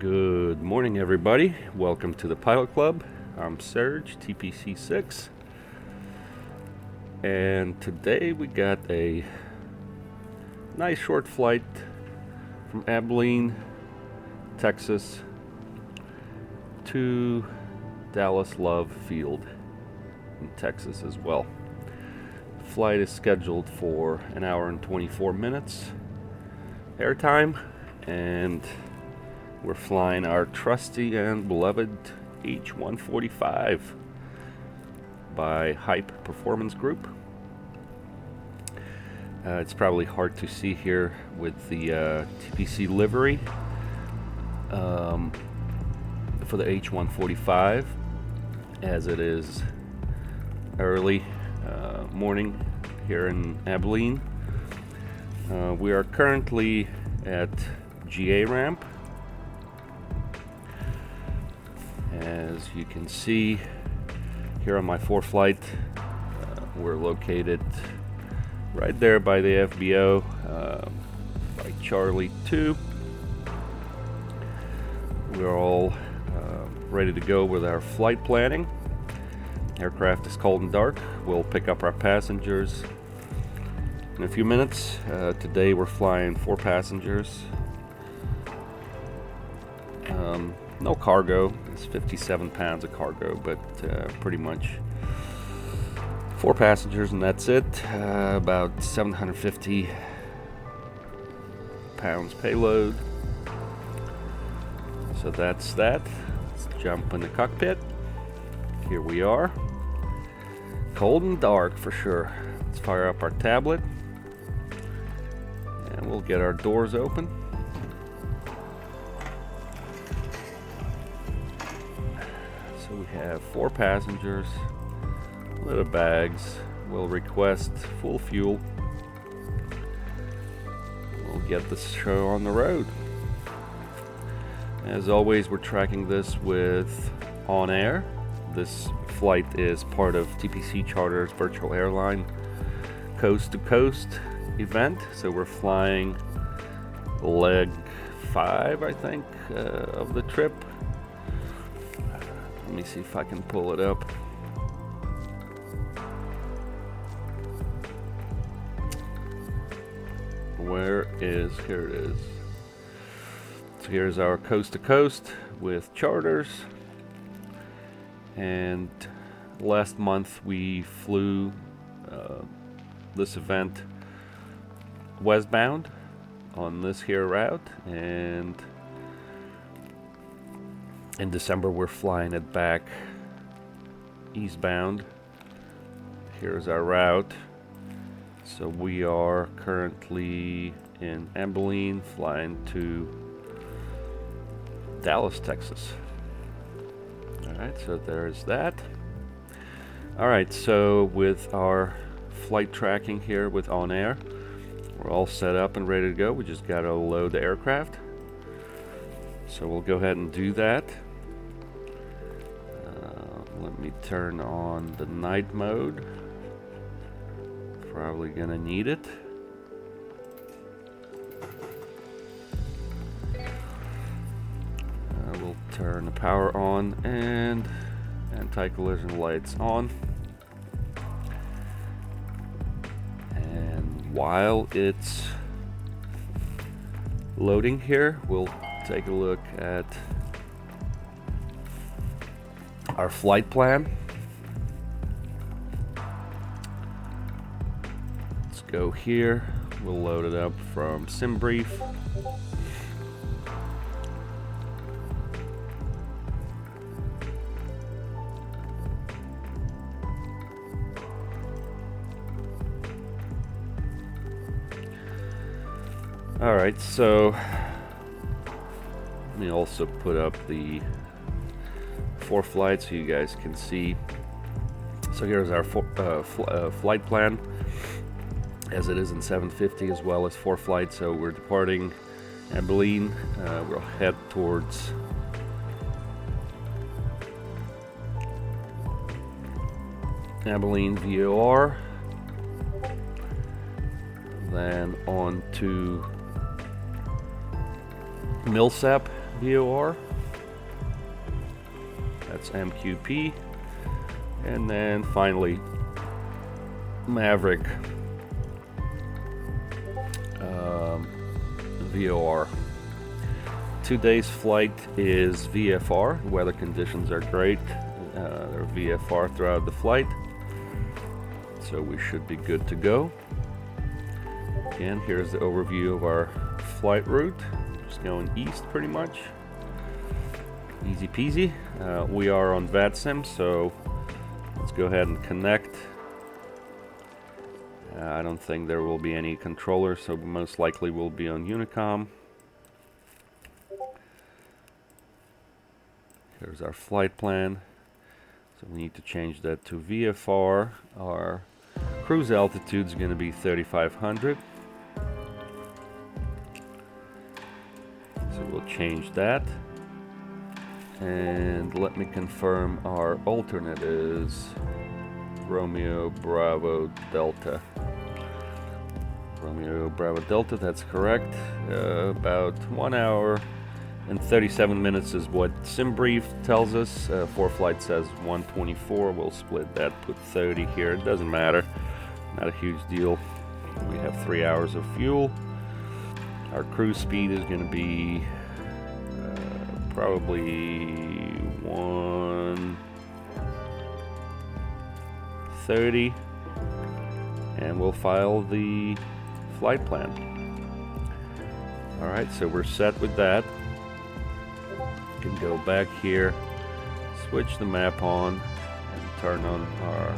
Good morning, everybody. Welcome to the Pilot Club. I'm Serge, TPC 6. And today we got a nice short flight from Abilene, Texas to Dallas Love Field in Texas as well. The flight is scheduled for an hour and 24 minutes airtime, and we're flying our trusty and beloved H145 by Hype Performance Group. It's probably hard to see here with the TPC livery for the H145, as it is early morning here in Abilene. We are currently at GA ramp. As you can see here on my ForeFlight, we're located right there by the FBO, by Charlie 2. We're all ready to go with our flight planning. Aircraft is cold and dark. We'll pick up our passengers in a few minutes. Today we're flying 4 passengers. No cargo. It's 57 pounds of cargo, but pretty much 4 passengers, and that's it. About 750 pounds payload. So that's that. Let's jump in the cockpit. Here we are. Cold and dark for sure. Let's fire up our tablet, and we'll get our doors open. So we have 4 passengers, little bags. We'll request full fuel. We'll get this show on the road. As always, we're tracking this with On Air. This flight is part of TPC Charters Virtual Airline Coast to Coast event. So we're flying leg 5, I think, of the trip. Let me see if I can pull it up. Here it is. So here's our coast to coast with charters. And last month we flew this event westbound on this here route, and in December we're flying it back eastbound. Here's our route. So we are currently in Abilene, flying to Dallas, Texas. Alright, so there's that. Alright, so with our flight tracking here with On Air, we're all set up and ready to go. We just got to load the aircraft. So we'll go ahead and do that. Let me turn on the night mode. Probably gonna need it. We'll turn the power on and anti-collision lights on. And while it's loading here, we'll take a look at our flight plan. Let's go here. We'll load it up from SimBrief. Alright, so let me also put up the ForeFlight so you guys can see. So here's our flight plan, as it is in 750 as well as ForeFlight. So we're departing Abilene. We'll head towards Abilene VOR, then on to Millsap, VOR. That's MQP. And then finally, Maverick VOR. Today's flight is VFR. Weather conditions are great. They're VFR throughout the flight, so we should be good to go. Again, here's the overview of our flight route. Just going east pretty much. Easy peasy. We are on VATSIM, so let's go ahead and connect. I don't think there will be any controller, so most likely we'll be on Unicom. Here's our flight plan. So we need to change that to VFR. Our cruise altitude is going to be 3,500. So we'll change that. And let me confirm our alternate is Romeo Bravo Delta. Romeo Bravo Delta, that's correct. About 1 hour and 37 minutes is what SimBrief tells us. ForeFlight says 124. We'll split that, put 30 here. It doesn't matter. Not a huge deal. We have 3 hours of fuel. Our cruise speed is going to be probably 130. And we'll file the flight plan. Alright, so we're set with that. We can go back here, switch the map on, and turn on our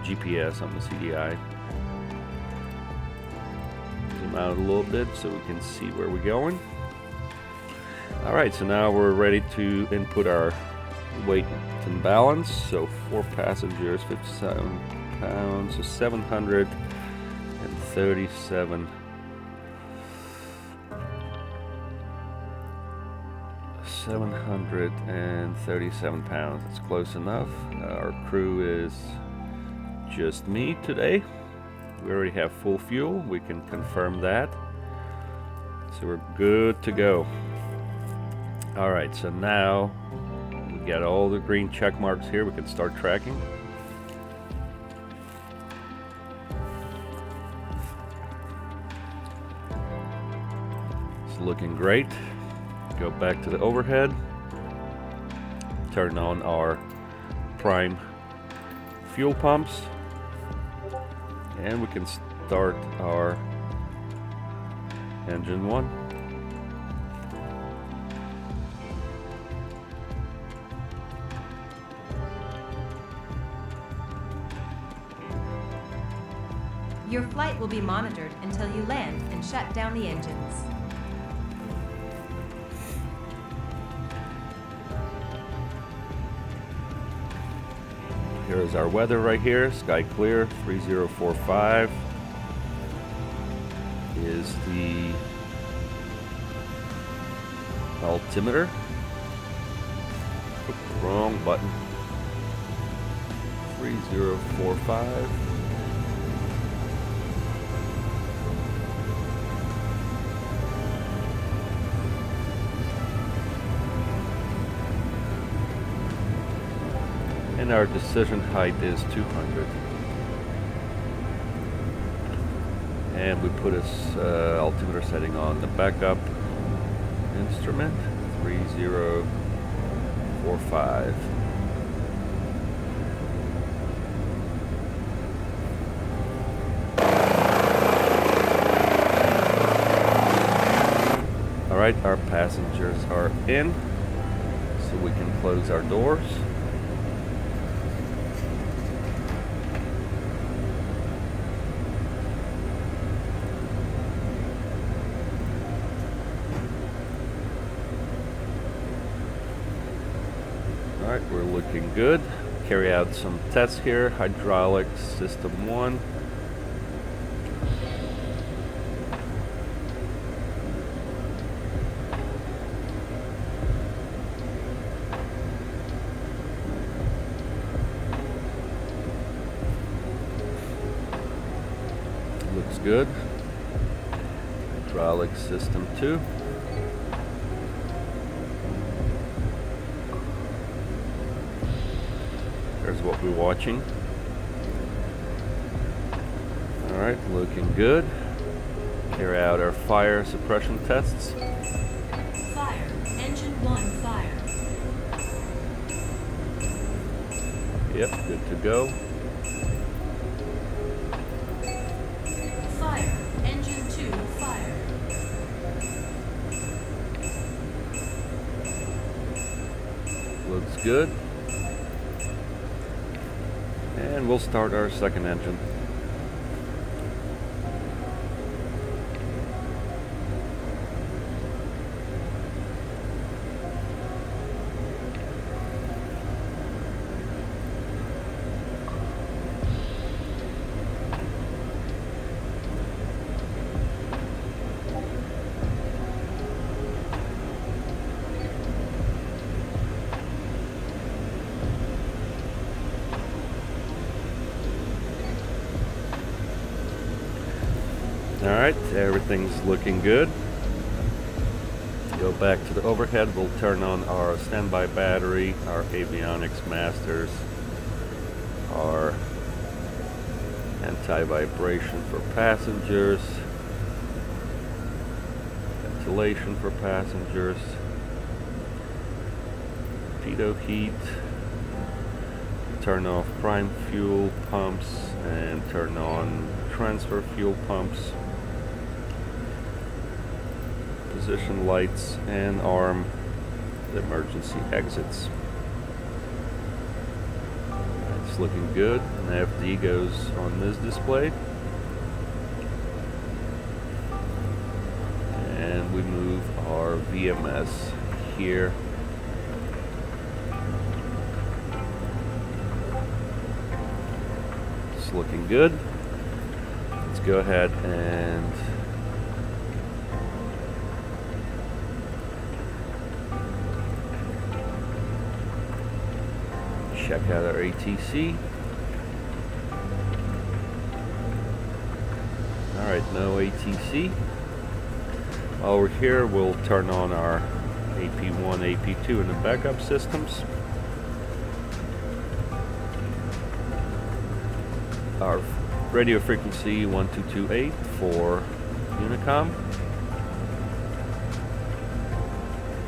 GPS on the CDI. Zoom out a little bit so we can see where we're going. Alright, so now we're ready to input our weight and balance. So 4 passengers, 57 pounds, so 737 pounds. That's close enough. Our crew is just me today. We already have full fuel. We can confirm that. So we're good to go. Alright, so now we got all the green check marks here. We can start tracking. It's looking great. Go back to the overhead, turn on our prime fuel pumps, and we can start our engine 1. Your flight will be monitored until you land and shut down the engines. Here is our weather right here. Sky clear, 3045 is the altimeter. Oop, wrong button. 3045. And our decision height is 200. And we put this altimeter setting on the backup instrument, 3045. Alright, our passengers are in, so we can close our doors. Alright, we're looking good. Carry out some tests here. Hydraulic system 1. Looks good. Hydraulic system 2. is what we're watching. Alright, looking good. Carry out our fire suppression tests. Fire. Engine 1 fire. Yep, good to go. Fire. Engine 2 fire. Looks good. And we'll start our second engine. Alright, everything's looking good. Go back to the overhead. We'll turn on our standby battery, our avionics masters, our anti-vibration for passengers, ventilation for passengers, pitot heat, turn off prime fuel pumps and turn on transfer fuel pumps, position lights, and arm the emergency exits. It's looking good. And FD goes on this display. And we move our VMS here. It's looking good. Let's go ahead and check out our ATC. Alright, no ATC. While we're here, we'll turn on our AP1, AP2 and the backup systems. Our radio frequency 1228 for Unicom.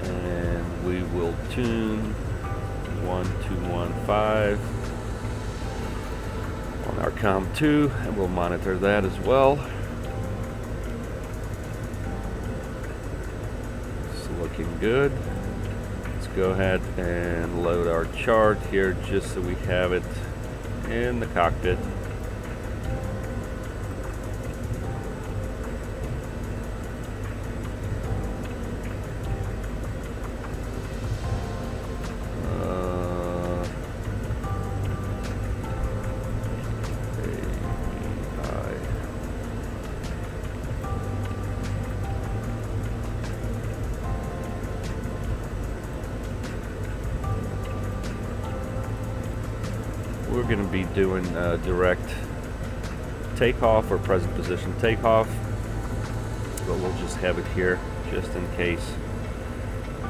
And we will tune 1215 on our COM2, and we'll monitor that as well. It's looking good. Let's go ahead and load our chart here just so we have it in the cockpit. We're going to be doing direct takeoff or present position takeoff, but we'll just have it here just in case.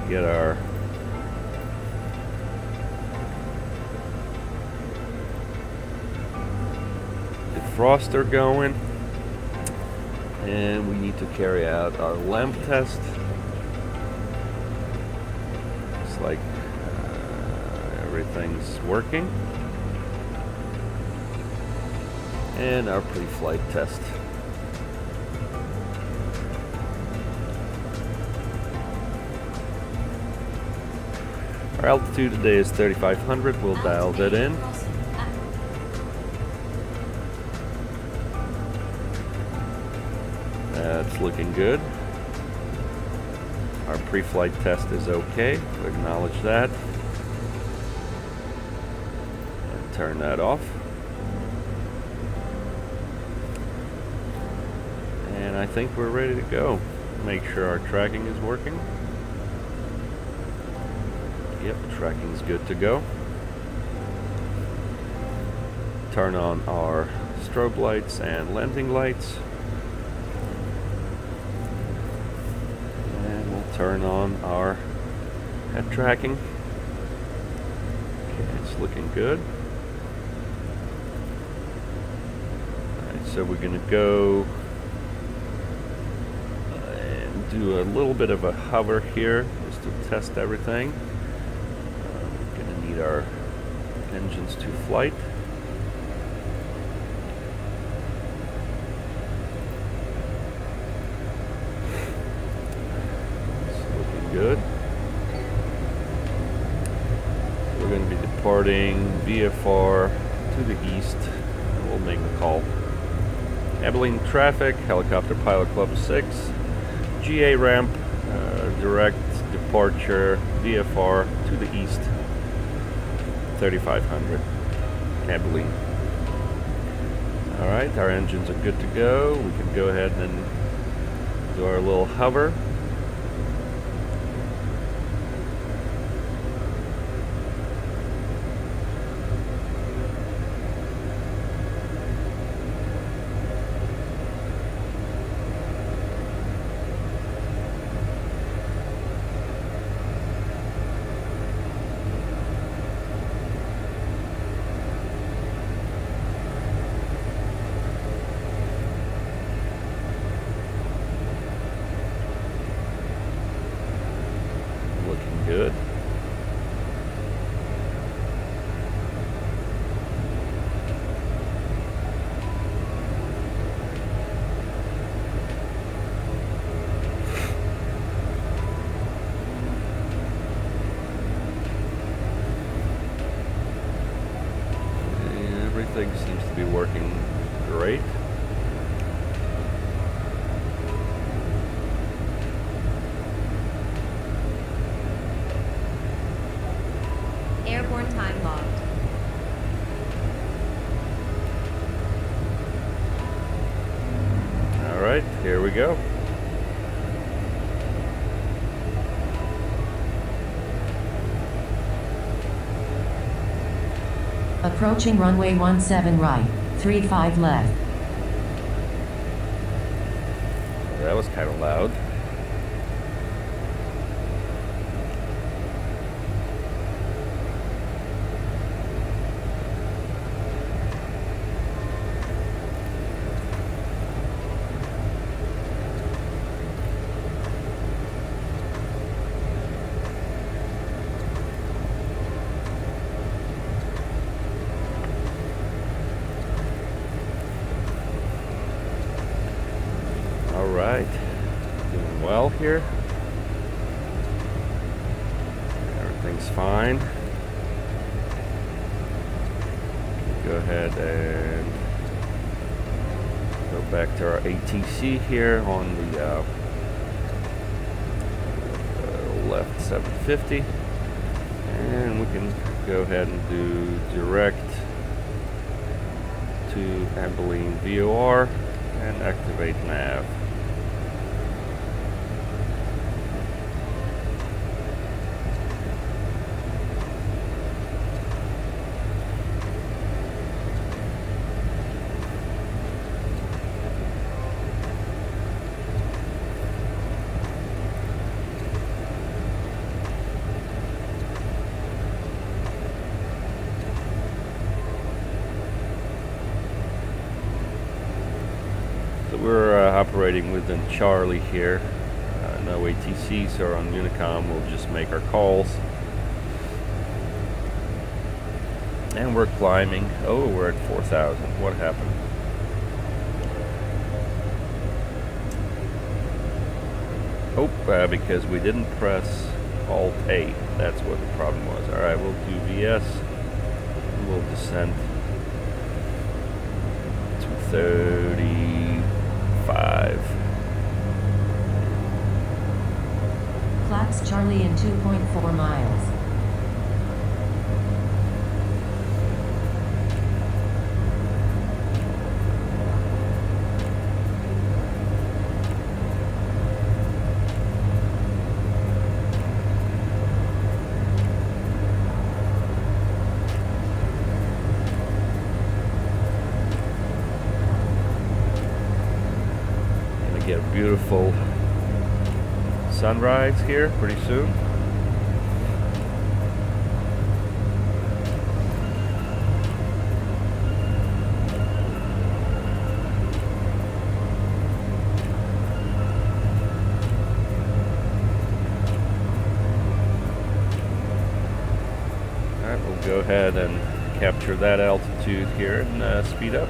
Get our defroster going, and we need to carry out our lamp test. Looks like everything's working. And our pre-flight test. Our altitude today is 3,500. We'll dial that in. That's looking good. Our pre-flight test is okay. We'll acknowledge that. And turn that off. And I think we're ready to go. Make sure our tracking is working. Yep, tracking's good to go. Turn on our strobe lights and landing lights. And we'll turn on our head tracking. Okay, it's looking good. so we're going to go and do a little bit of a hover here just to test everything. We're going to need our engines to flight. It's looking good. We're going to be departing VFR to the east, and we'll make the call. Abilene traffic, helicopter pilot club 6, GA ramp, direct departure, VFR to the east, 3500, Abilene. Alright, our engines are good to go. We can go ahead and do our little hover. Looking good. Everything seems to be working great. Airborne time logged. All right, here we go. Approaching runway 17 right, 35 left. That was kind of loud. Alright, doing well here. Everything's fine. Go ahead and go back to our ATC here on the left 750. And we can go ahead and do direct to Abilene VOR and activate nav. We're operating within Charlie here. No ATC, so on Unicom we'll just make our calls. And we're climbing. Oh, we're at 4,000. What happened? Oh, because we didn't press Alt-A. That's what the problem was. Alright, we'll do VS. And we'll descend to 35. Claps Charlie in 2.4 miles. Get a beautiful sunrise here pretty soon. ahead and capture that altitude here and speed up.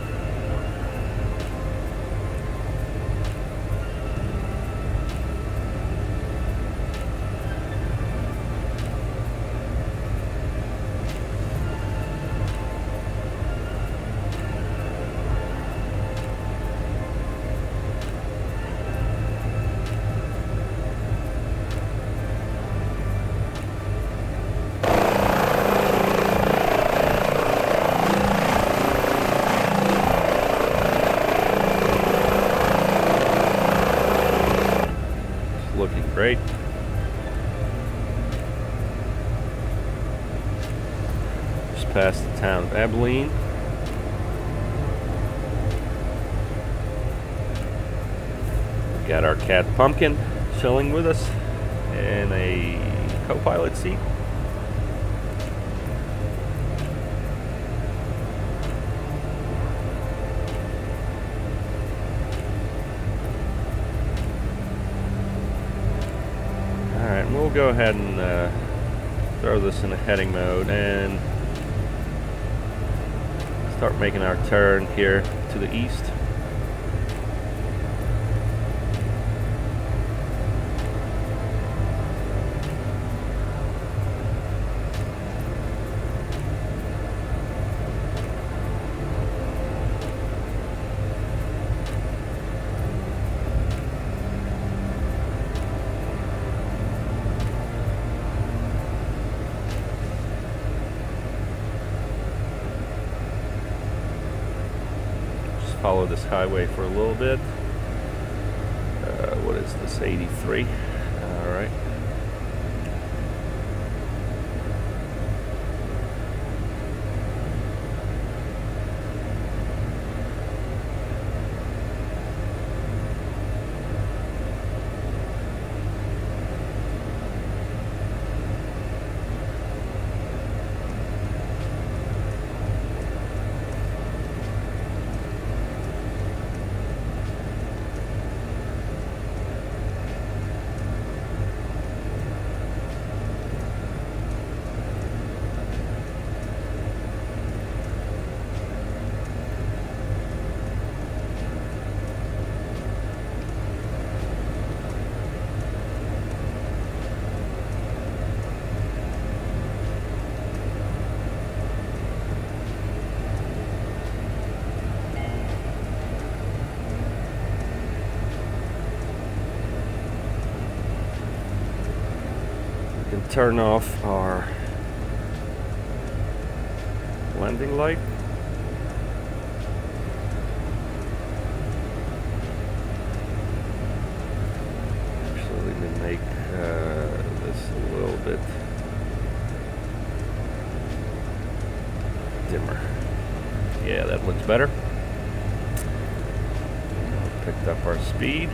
Looking great. Just past the town of Abilene. We got our cat Pumpkin chilling with us in a co-pilot seat. Alright, we'll go ahead and throw this in a heading mode and start making our turn here to the east. Follow this highway for a little bit. What is this? 83. All right. Can turn off our landing light. Actually, let me make this a little bit dimmer. Yeah, that looks better. Picked up our speed.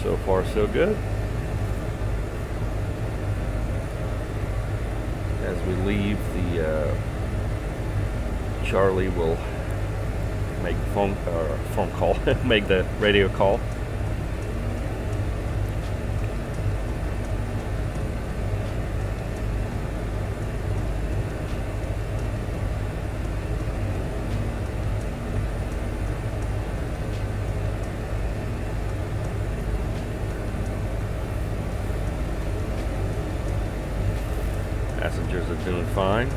So far, so good. As we leave, the Charlie will make phone call, make the radio call. Passengers are doing fine.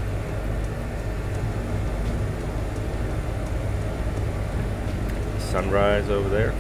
Sunrise over there.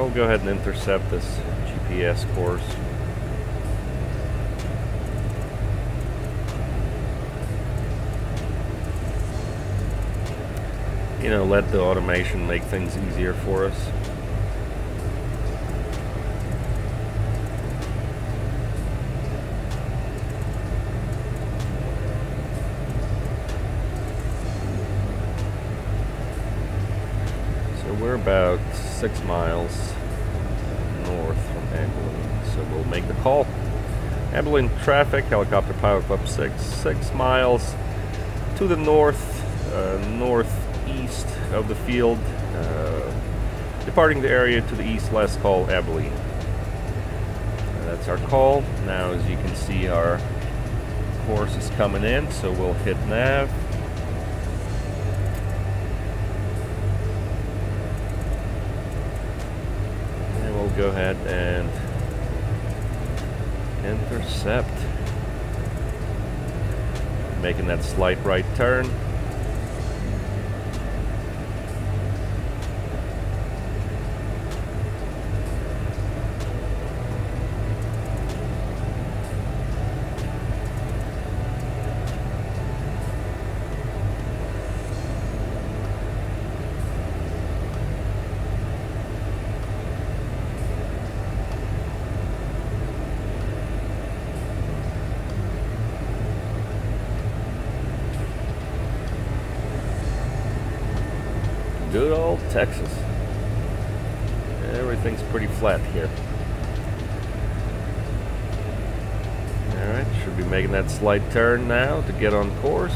we'll go ahead and intercept this GPS course. You know, let the automation make things easier for us. So we're about 6 miles north from Abilene, so we'll make the call. Abilene traffic, helicopter pilot club 6 miles to the north, northeast of the field, departing the area to the east, last call Abilene. That's our call. Now, as you can see, our course is coming in, so we'll hit nav. And we'll go ahead and intercept. Making that slight right turn. Good old Texas. Everything's pretty flat here. Alright, should be making that slight turn now to get on course.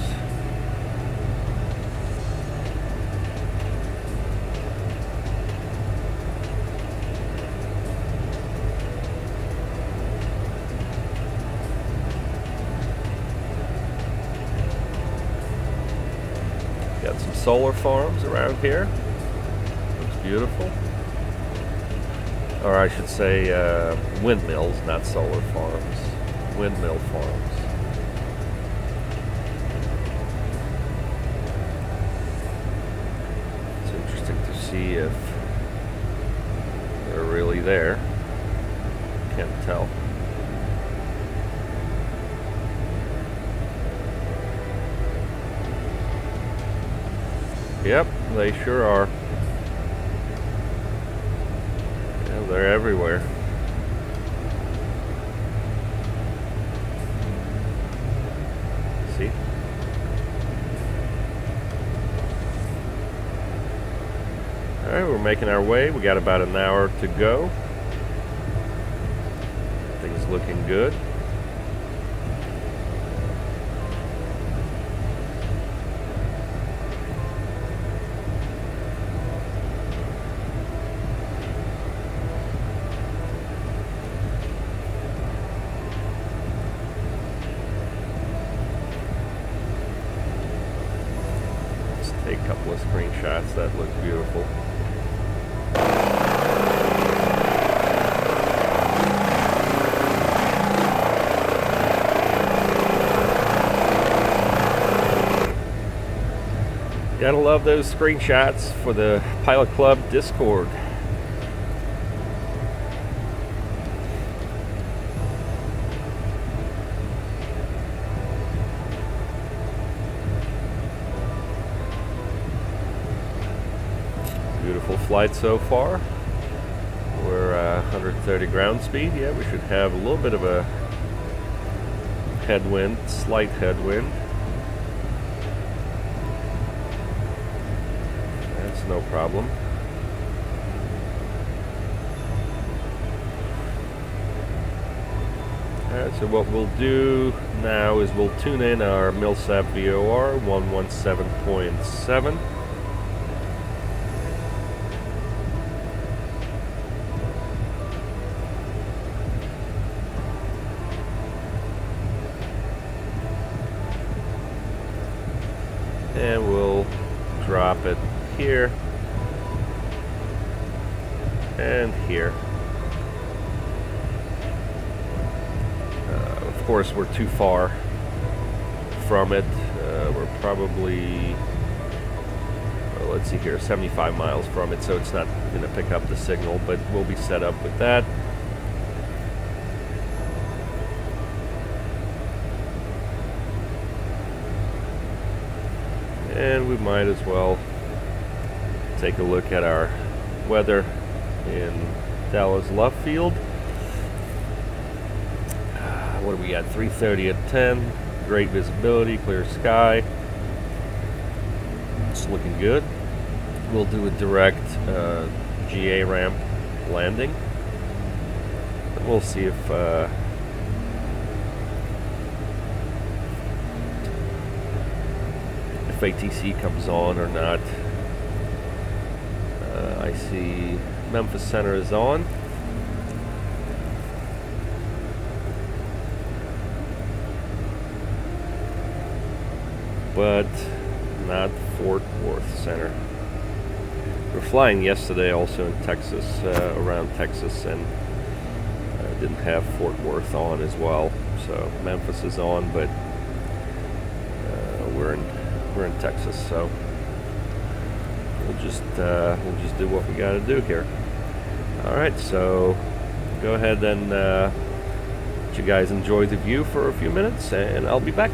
Got some solar farms around here. Looks beautiful. Or I should say windmills, not solar farms. Windmill farms. It's interesting to see if they're really there. Can't tell. Yep, they sure are. Yeah, they're everywhere. See? Alright, we're making our way. We got about an hour to go. Things looking good. Take a couple of screenshots. That looks beautiful. Gotta love those screenshots for the Pilot Club Discord. Beautiful flight so far. We're 130 ground speed. Yeah, we should have a little bit of a headwind, slight headwind. That's no problem. Alright, so what we'll do now is we'll tune in our MILSAP VOR 117.7. And we'll drop it here and here. Of course, we're too far from it. We're probably let's see here, 75 miles from it, so it's not going to pick up the signal, but we'll be set up with that. And we might as well take a look at our weather in Dallas Love Field. What do we got? 3:30 at 10. Great visibility, clear sky. It's looking good. We'll do a direct GA ramp landing. We'll see if ATC comes on or not. I see Memphis Center is on. But not Fort Worth Center. We were flying yesterday also in Texas, around Texas, and didn't have Fort Worth on as well. So Memphis is on, but we're in Texas, so we'll just do what we got to do here. All right, so go ahead and let you guys enjoy the view for a few minutes, and I'll be back.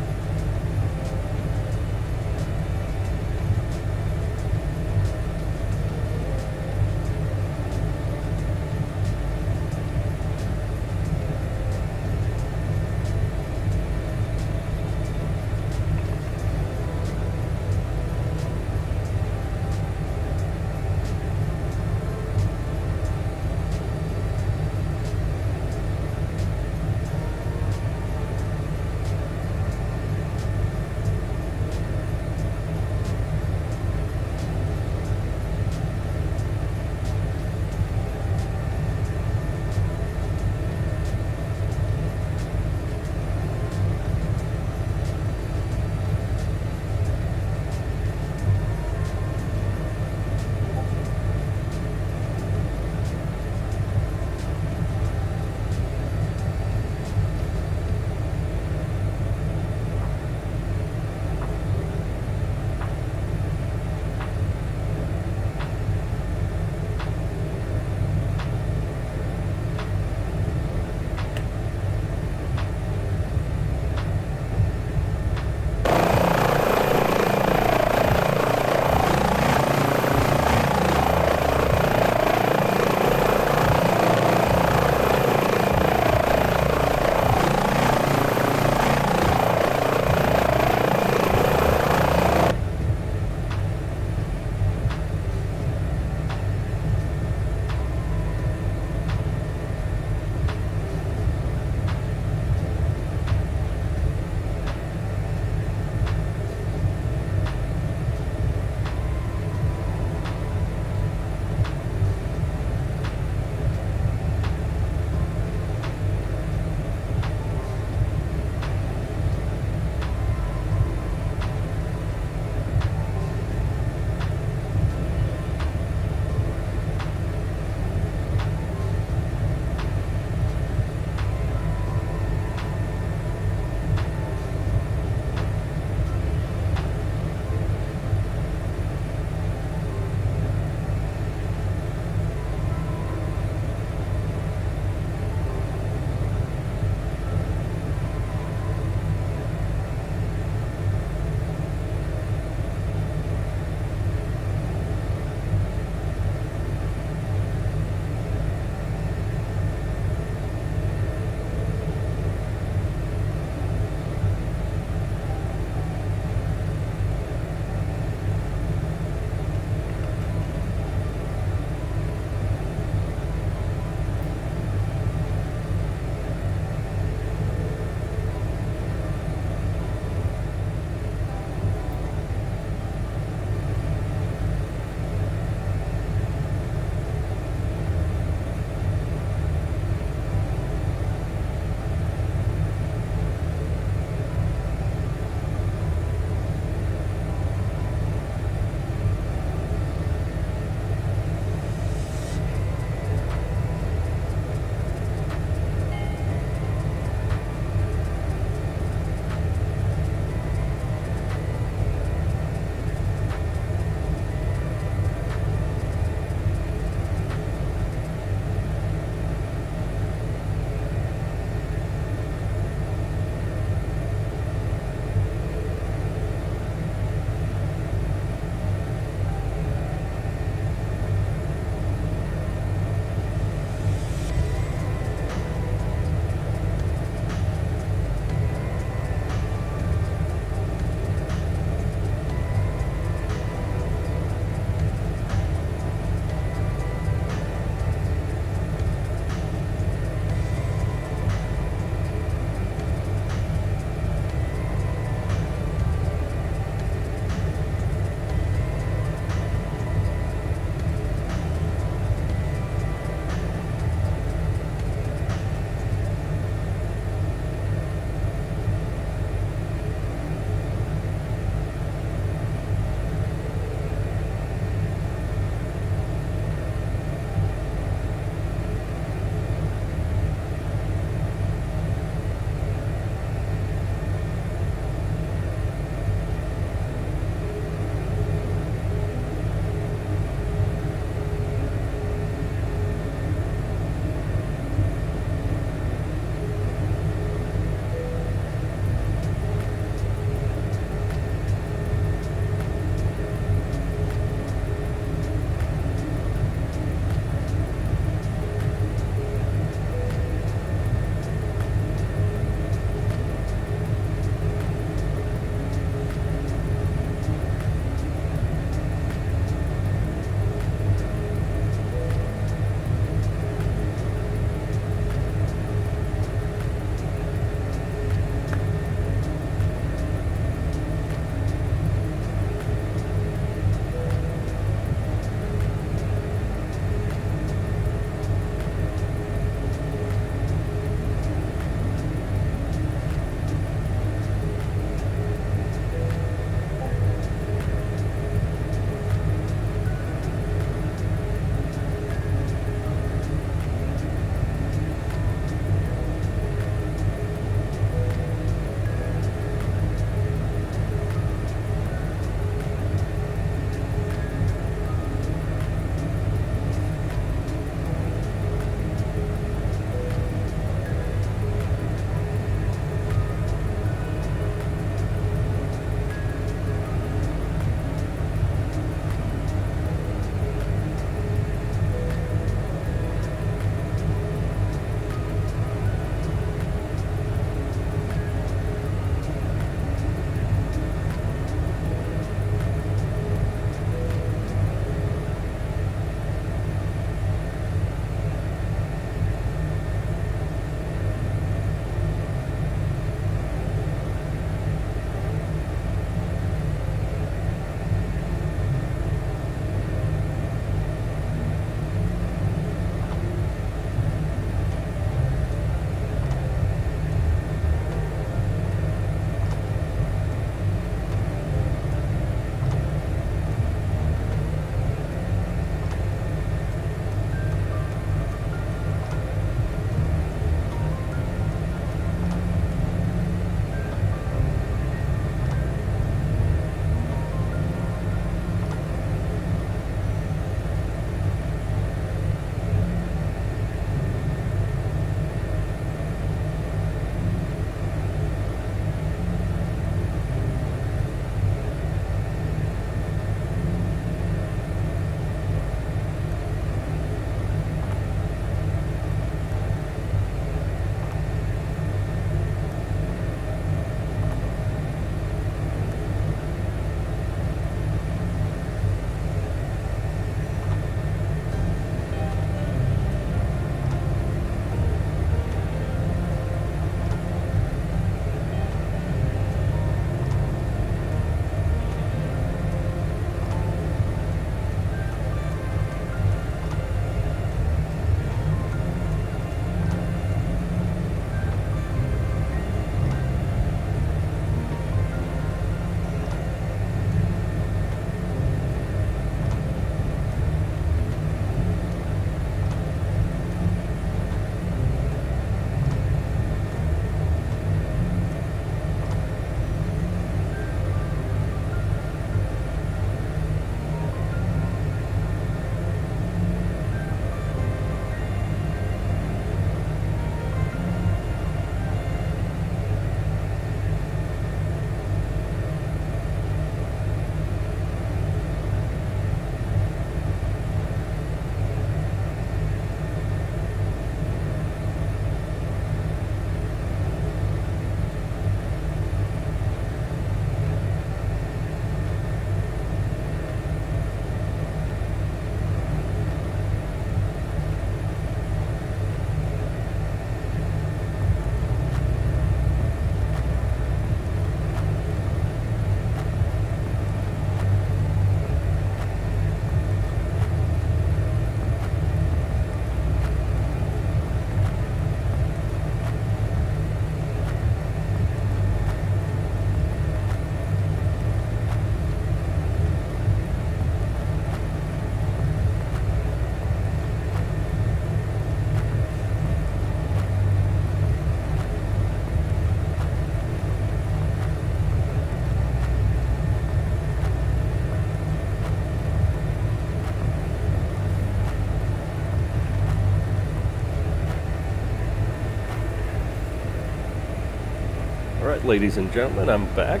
Alright, ladies and gentlemen, I'm back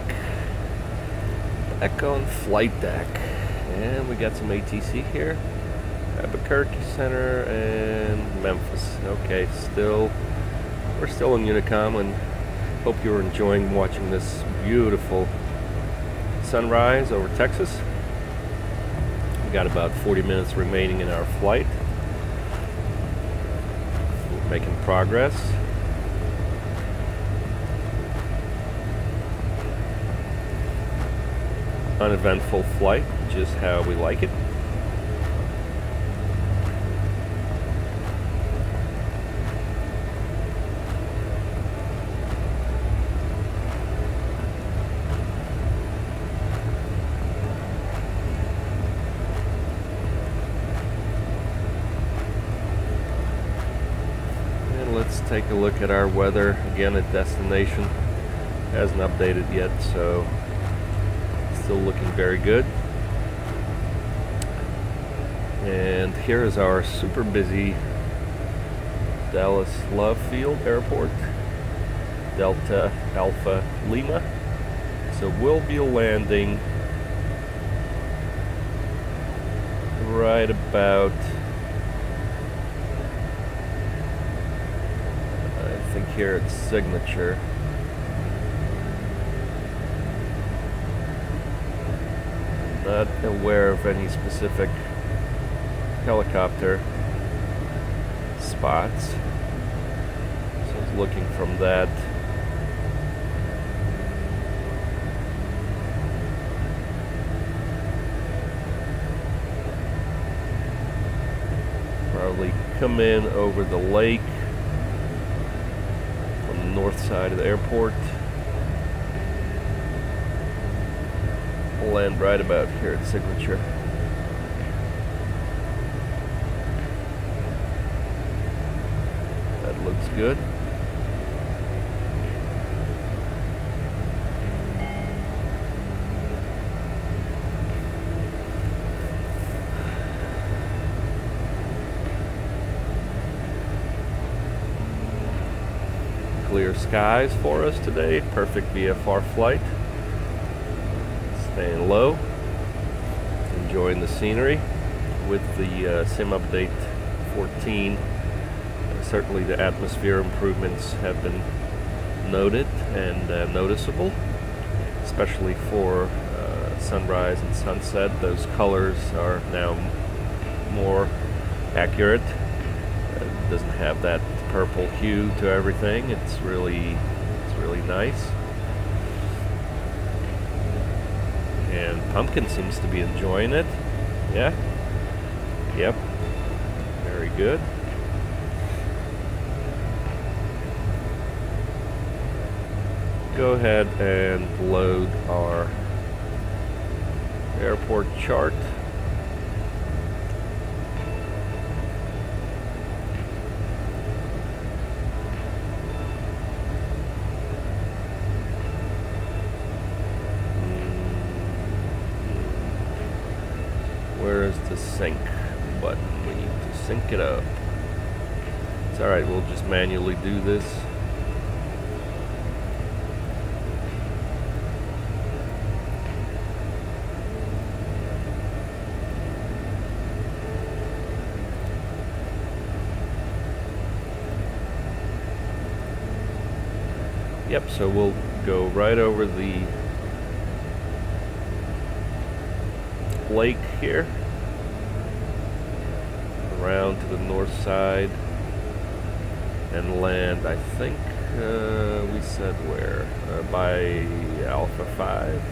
on flight deck, and we got some ATC here, Albuquerque Center and Memphis. Okay, we're still in Unicom, and hope you're enjoying watching this beautiful sunrise over Texas. We got about 40 minutes remaining in our flight. We're making progress. Uneventful flight, just how we like it. And let's take a look at our weather again at destination. Hasn't updated yet, so still looking very good. And here is our super busy Dallas Love Field Airport, Delta Alpha Lima. So we'll be landing right about, I think here at Signature. Not aware of any specific helicopter spots, so I was looking from that. Probably come in over the lake on the north side of the airport. Land right about here at Signature. That looks good. Clear skies for us today. Perfect VFR flight. Staying low, enjoying the scenery with the Sim Update 14. Certainly the atmosphere improvements have been noted and noticeable, especially for sunrise and sunset. Those colors are now more accurate. It doesn't have that purple hue to everything. It's really nice. And Pumpkin seems to be enjoying it. Yeah. Yep. Very good. Go ahead and load our airport chart. Where is the sync button? We need to sync it up. It's alright, we'll just manually do this. Yep, so we'll go right over the lake here, around to the north side, and land, I think we said where, by Alpha 5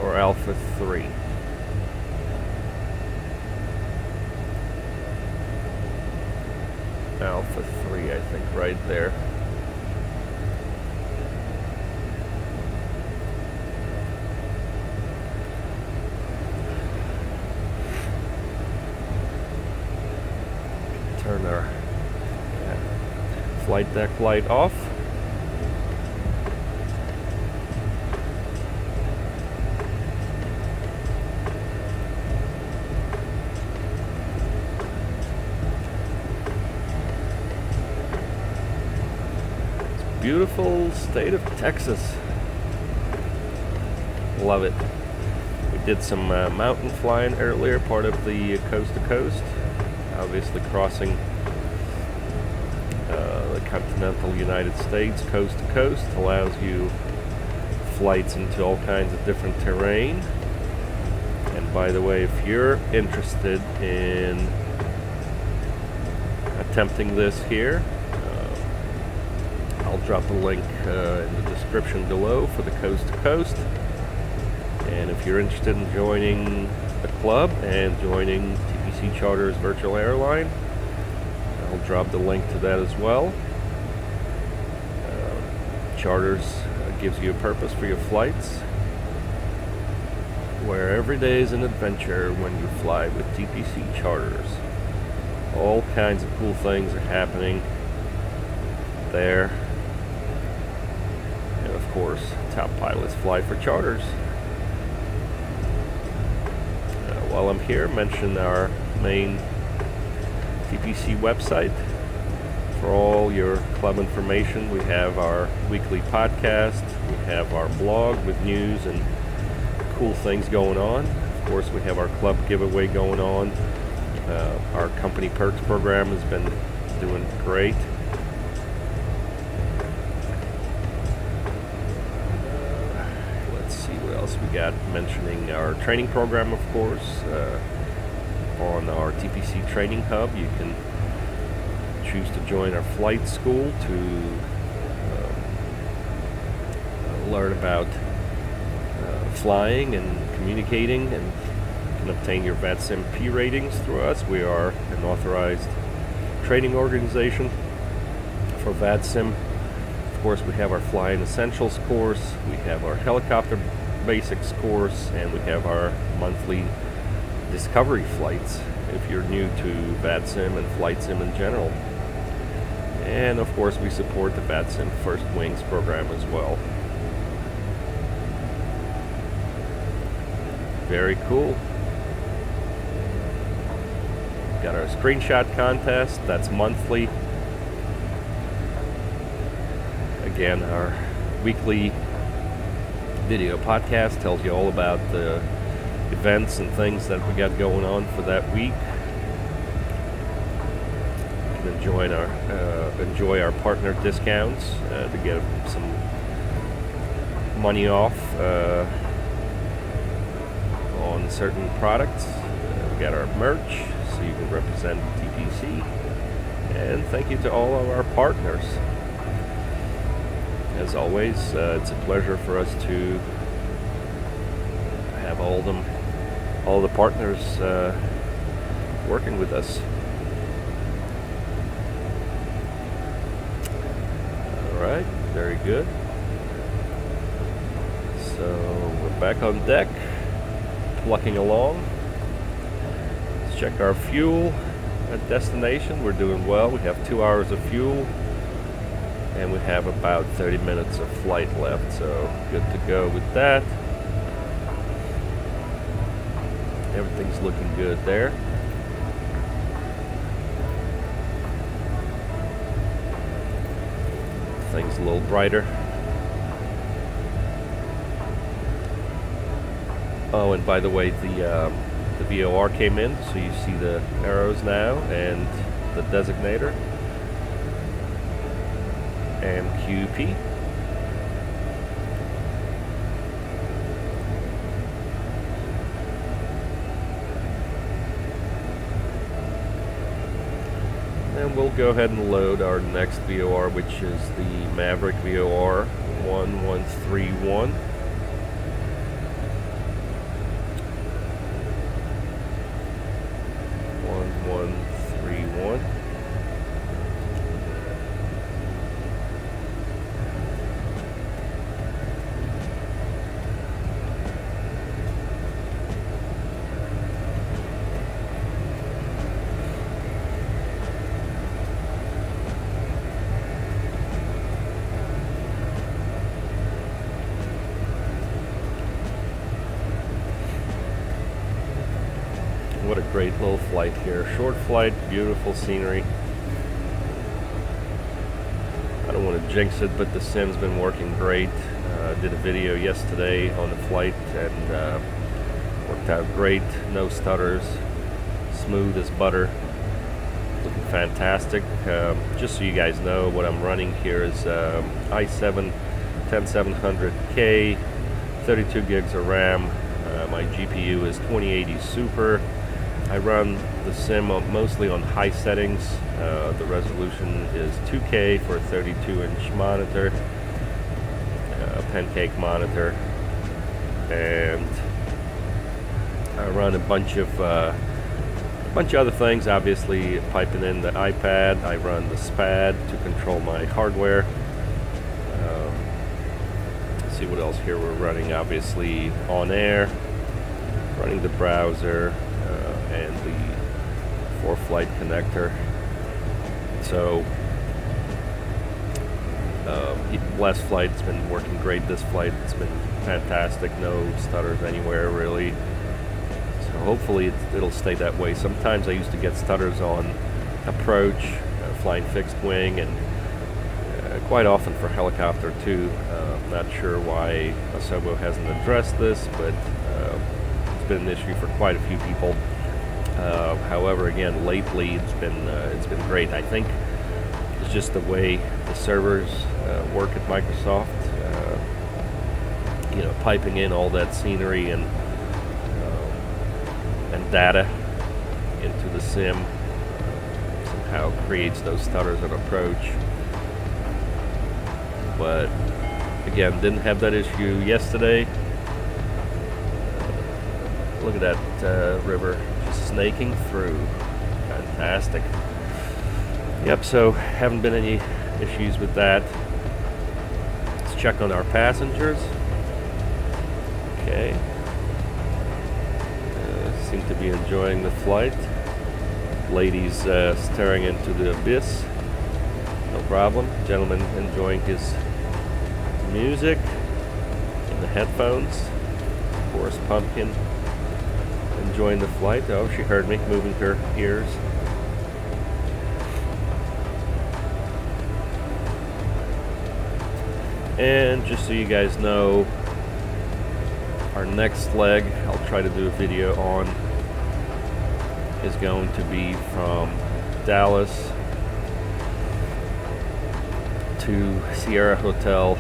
or Alpha 3. Alpha 3, I think, right there. Turn our flight deck light off. beautiful state of Texas. Love it. We did some mountain flying earlier, part of the coast to coast, obviously crossing the continental United States coast to coast. Allows you flights into all kinds of different terrain. And by the way, if you're interested in attempting this here, I'll drop a link in the description below for the coast to coast. And if you're interested in joining the club and joining TPC Charters Virtual Airline, I'll drop the link to that as well. Charters gives you a purpose for your flights, where every day is an adventure when you fly with TPC Charters. All kinds of cool things are happening there. And of course, top pilots fly for Charters. While I'm here, mention our main TPC website for all your club information. We have our weekly podcast, we have our blog with news and cool things going on. Of course, we have our club giveaway going on. Our company perks program has been doing great. Let's see what else we got. Mentioning our training program, of course. On our TPC Training Hub, you can choose to join our flight school to learn about flying and communicating, and you can obtain your VATSIM P ratings through us. We are an authorized training organization for VATSIM. Of course, we have our Flying Essentials course, we have our Helicopter Basics course, and we have our monthly discovery flights if you're new to VATSIM and flight sim in general. And of course, we support the VATSIM First Wings program as well. Very cool. Got our screenshot contest, that's monthly. Again, our weekly video podcast tells you all about the events and things that we got going on for that week. You can enjoy our partner discounts to get some money off on certain products. We got our merch, so you can represent TPC. And thank you to all of our partners. As always, it's a pleasure for us to have all the partners working with us. All right, very good. So we're back on deck, plucking along. Let's check our fuel at destination. We're doing well. We have 2 hours of fuel, and we have about 30 minutes of flight left, so good to go with that. Everything's looking good there. Things a little brighter. Oh, and by the way, the VOR came in, so you see the arrows now and the designator. MQP. And we'll go ahead and load our next VOR, which is the Maverick VOR 1131. What a great little flight here. Short flight, beautiful scenery. By the don't want to jinx it, but the sim's been working great. Did a video yesterday on the flight and worked out great. No stutters, smooth as butter, looking fantastic. Just so you guys know, what I'm running here is i7 10700K, 32 gigs of RAM. My GPU is 2080 Super. I run the sim mostly on high settings. The resolution is 2K for a 32-inch monitor, a pancake monitor, and I run a bunch of other things. Obviously, piping in the iPad. I run the SPAD to control my hardware. Let's see what else here we're running. Obviously, on air, running the browser and the ForeFlight connector. So last flight it's been working great. This flight it's been fantastic. No stutters anywhere really. So hopefully it'll stay that way. Sometimes I used to get stutters on approach, flying fixed wing, and quite often for helicopter too. Not sure why Asobo hasn't addressed this, but it's been an issue for quite a few people. However, again, lately it's been great. I think it's just the way the servers work at Microsoft. You know, piping in all that scenery and data into the sim somehow creates those stutters at approach. But again, didn't have that issue yesterday. Look at that river just snaking through. Fantastic. Yep, so haven't been any issues with that. Let's check on our passengers. Okay. Seem to be enjoying the flight. Ladies staring into the abyss. No problem. Gentleman enjoying his music in the headphones. Of course, Pumpkin enjoying the flight. Oh, she heard me moving her ears. And just so you guys know, our next leg I'll try to do a video on is going to be from Dallas to Sierra Hotel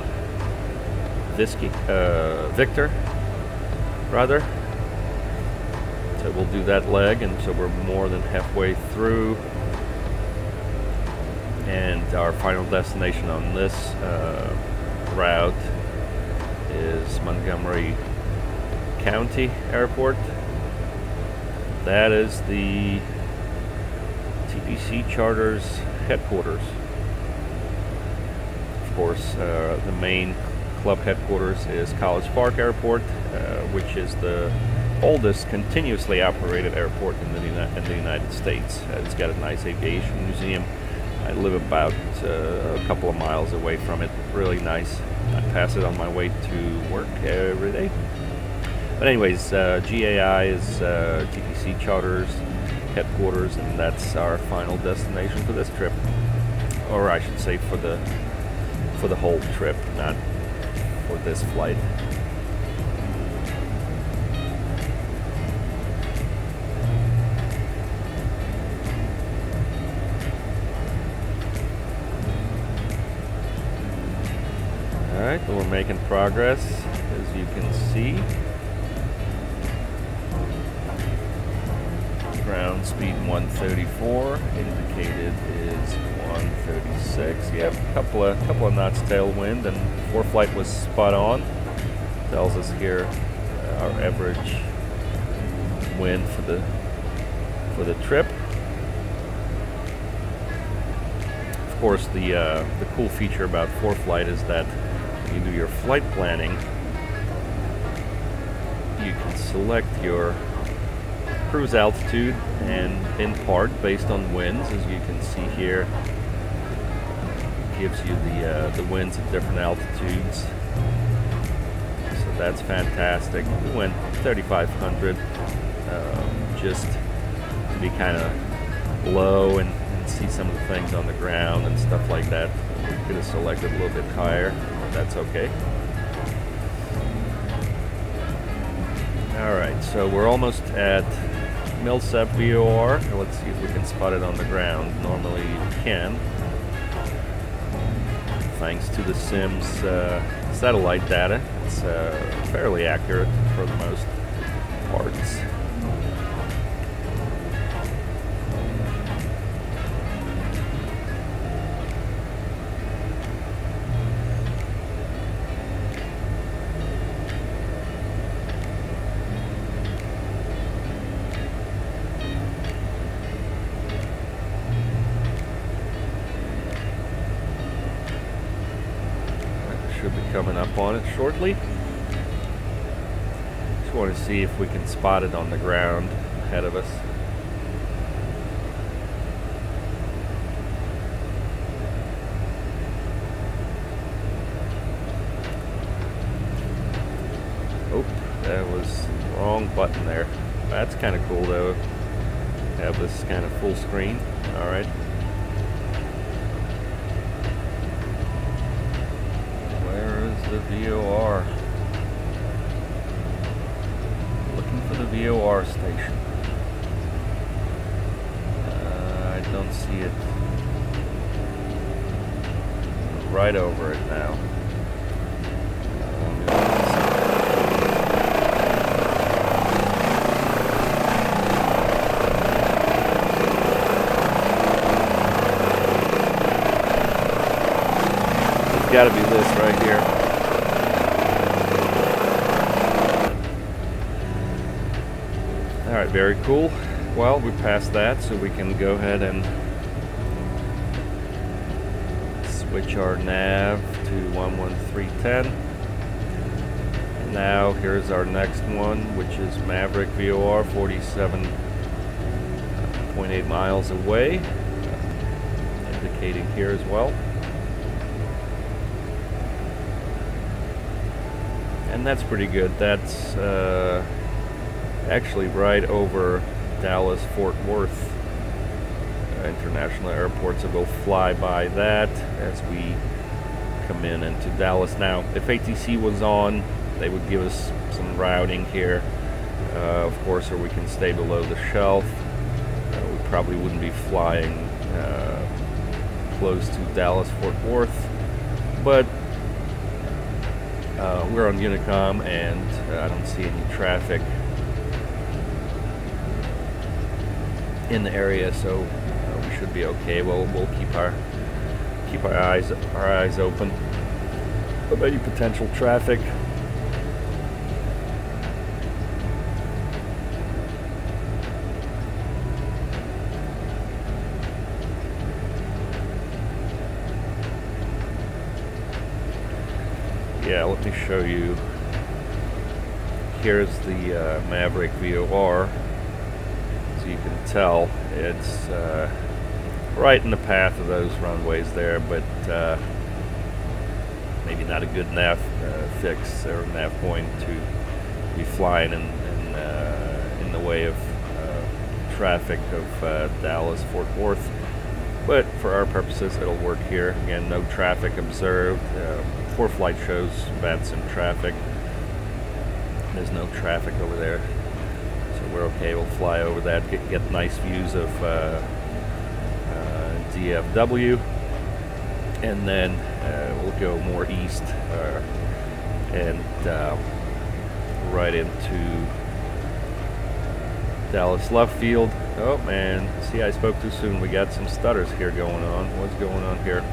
Victor, rather. So we'll do that leg, and so we're more than halfway through. And our final destination on this route is Montgomery County Airport. That is the TPC Charters headquarters. Of course, the main club headquarters is College Park Airport, which is the oldest continuously operated airport in the United States. It's got a nice aviation museum. I live about a couple of miles away from it. Really nice. I pass it on my way to work every day. But anyways, GAI is TPC Charters headquarters, and that's our final destination for this trip, or I should say for the whole trip, not for this flight. Alright, we're making progress, as you can see. Ground speed 134, indicated is 136. Yeah, a couple of knots tailwind, and ForeFlight was spot on. Tells us here our average wind for the trip. Of course, the cool feature about ForeFlight is that when you do your flight planning, you can select your cruise altitude, and in part based on winds, as you can see here, gives you the winds at different altitudes. So that's fantastic. We went 3,500 just to be kind of low and see some of the things on the ground and stuff like that. Could have selected a little bit higher, but that's okay. Alright, so we're almost at Milsep VOR. Let's see if we can spot it on the ground. Normally you can, thanks to the Sim's satellite data. It's fairly accurate for the most parts. Should be coming up on it shortly. Just want to see if we can spot it on the ground ahead of us. Oh, that was the wrong button there. That's kind of cool though. Have this kind of full screen. All right. The VOR. Looking for the VOR station. I don't see it. Right over it now. It's got to be this right here. Alright, very cool. Well, we passed that, so we can go ahead and switch our nav to 11310. And now here's our next one, which is Maverick VOR, 47.8 miles away, indicating here as well. And that's pretty good. That's actually right over Dallas Fort Worth International Airport, so we'll fly by that as we come in into Dallas. Now, if ATC was on, they would give us some routing here, of course, or we can stay below the shelf. We probably wouldn't be flying close to Dallas Fort Worth, but we're on Unicom and I don't see any traffic in the area, so we should be okay. We'll keep our eyes open of any potential traffic. Yeah, let me show you. Here's the Maverick VOR. You can tell it's right in the path of those runways there, but maybe not a good nav fix or nav point to be flying in the way of traffic of Dallas Fort Worth. But for our purposes, it'll work here. Again, no traffic observed. 4 flight shows bad sim traffic. There's no traffic over there. We're okay. We'll fly over that, get nice views of DFW, and then we'll go more east and right into Dallas Love Field. Oh man, see, I spoke too soon. We got some stutters here going on. What's going on here?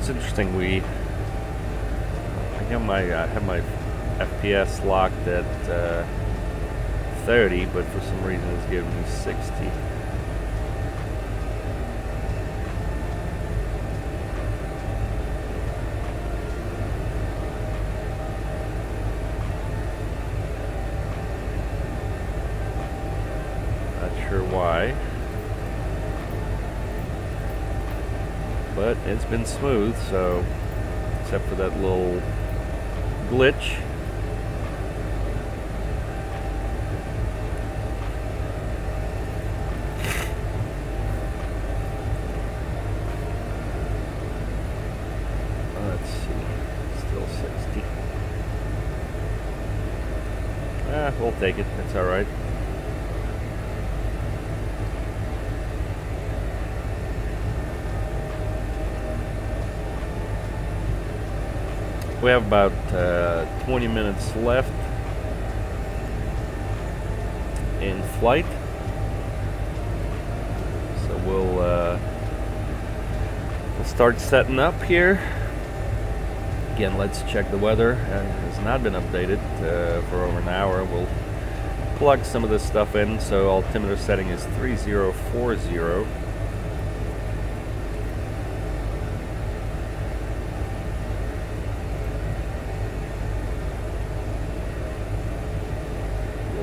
Interesting. I have my FPS locked at 30, but for some reason it's giving me 60. Not sure why. but it's been smooth, so except for that little glitch. Let's see, still 60. We'll take it, that's all right. We have about 20 minutes left in flight, so we'll start setting up here. Again, let's check the weather. It has not been updated for over an hour. We'll plug some of this stuff in. So altimeter setting is 3040.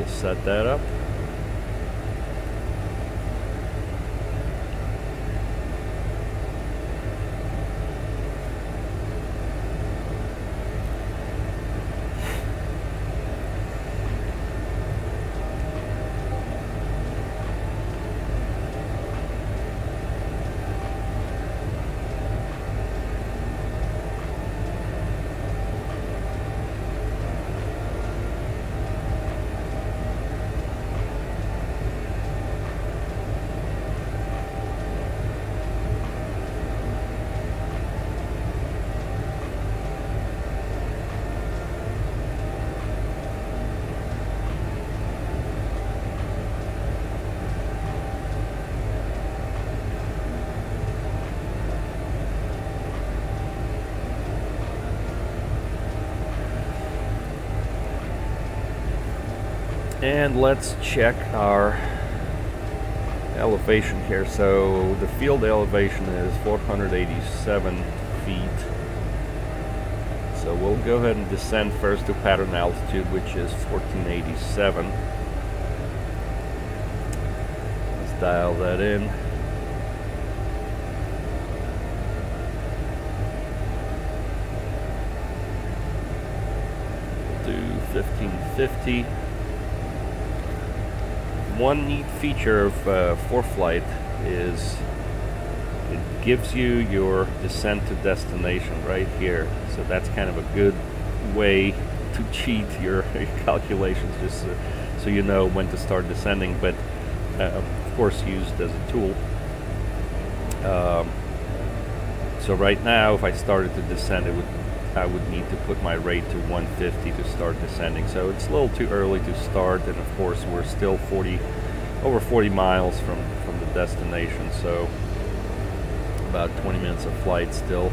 Set that up. And let's check our elevation here. So the field elevation is 487 feet. So we'll go ahead and descend first to pattern altitude, which is 1487. Let's dial that in. We'll do 1550. One neat feature of ForeFlight is it gives you your descent to destination right here. So that's kind of a good way to cheat your calculations, just so you know when to start descending, but of course used as a tool. So right now, if I started to descend, I would need to put my rate to 150 to start descending. So it's a little too early to start, and of course we're still over 40 miles from the destination, so about 20 minutes of flight still.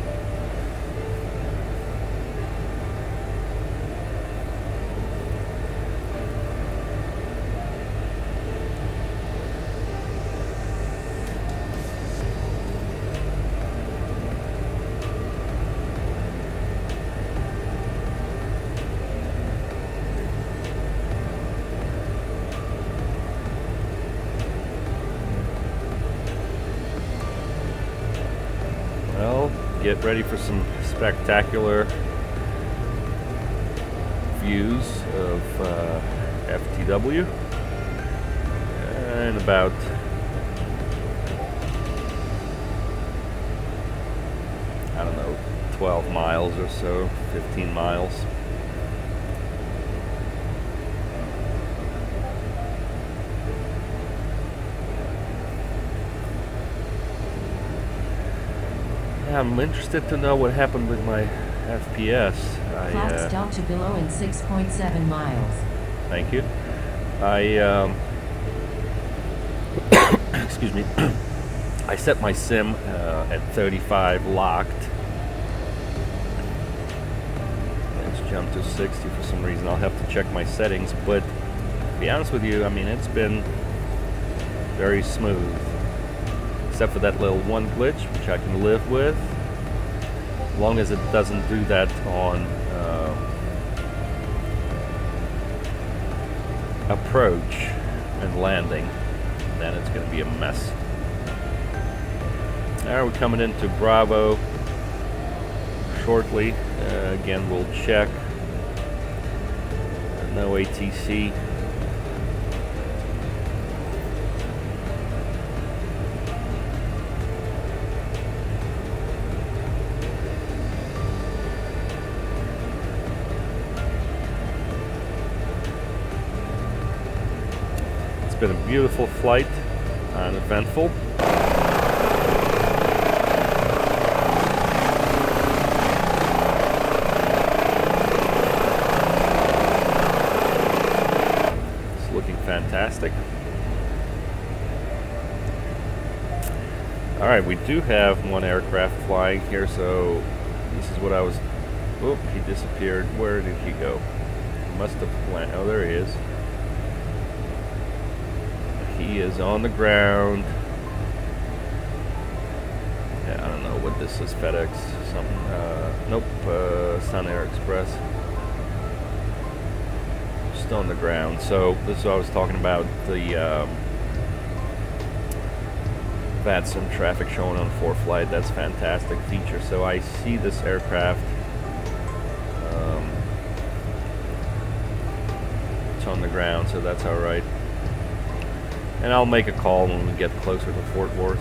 Get ready for some spectacular views of FTW. And about 12 miles or so, 15 miles. I'm interested to know what happened with my FPS. Clock stop to below in 6.7 miles. Thank you. Excuse me. I set my sim at 35 locked. Let's jump to 60 for some reason. I'll have to check my settings, but to be honest with you, I mean, it's been very smooth. Except for that little one glitch, which I can live with, as long as it doesn't do that on approach and landing, then it's going to be a mess. Now we're coming into Bravo shortly. Again, we'll check. No ATC. It's been a beautiful flight, uneventful. Fantastic. All right, we do have one aircraft flying here, so this is what I was. Oh, he disappeared. Where did he go? He must have landed. Oh, there he is. He is on the ground. Yeah, I don't know what this is. FedEx, something. Nope. Sun Air Express. On the ground. So this is what I was talking about, the VATSIM traffic showing on ForeFlight. That's a fantastic feature. So I see this aircraft. It's on the ground, so that's all right. And I'll make a call when we get closer to Fort Worth.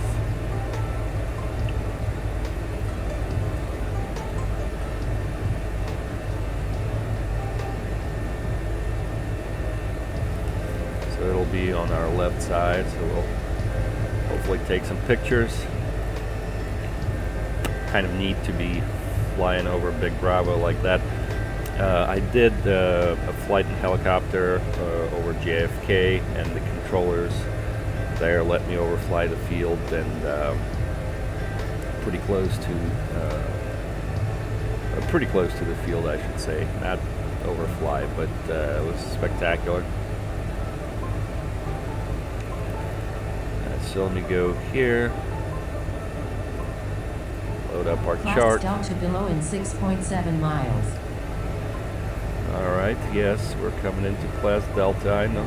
It'll be on our left side, so we'll hopefully take some pictures. Kind of neat to be flying over Big Bravo like that. I did a flight in helicopter over JFK, and the controllers there let me overfly the field, and pretty close to the field, I should say. Not overfly, but it was spectacular. So let me go here, load up our chart. Class Delta below in 6.7 miles. All right, yes, we're coming into Class Delta, I know.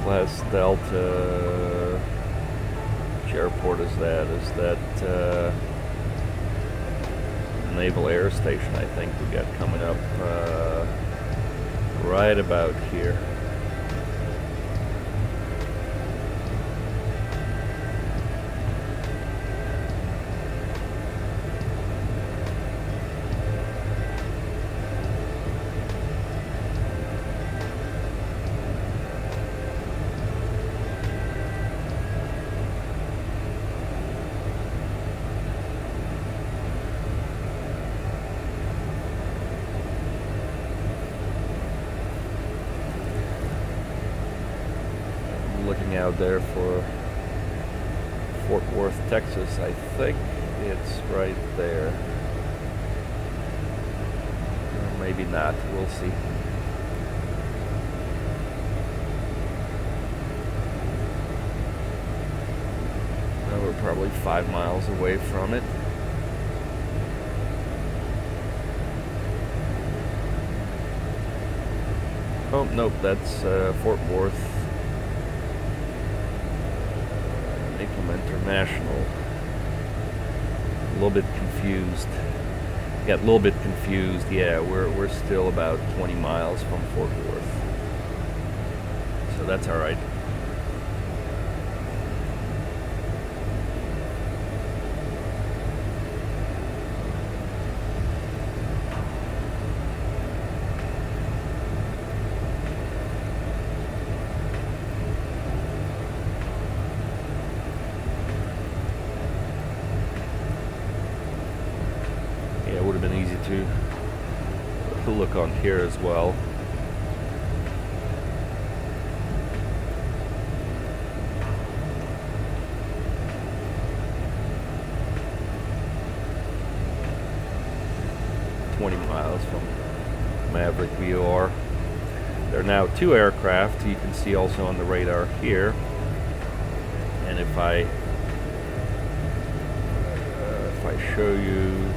Class Delta, which airport is that? Is that Naval Air Station, I think we got coming up right about here. Looking out there for Fort Worth, Texas. I think it's right there. Or maybe not. We'll see. We're probably 5 miles away from it. Oh, nope, that's Fort Worth. International. A little bit confused. Got a little bit confused. Yeah, we're still about 20 miles from Fort Worth. So that's all right. It would have been easy to look on here as well. Miles from Maverick VOR. There are now 2 aircraft. You can see also on the radar here. And if I show you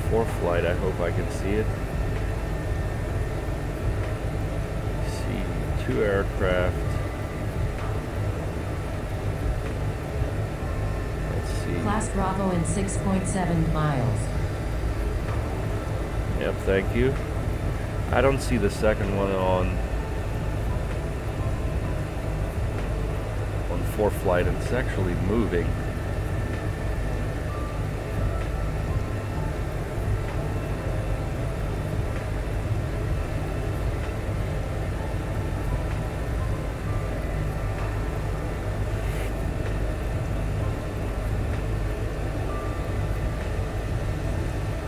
ForeFlight, I hope I can see it. See 2 aircraft Pass Bravo in 6.7 miles. Yep, thank you. I don't see the second one on ForeFlight, and it's actually moving.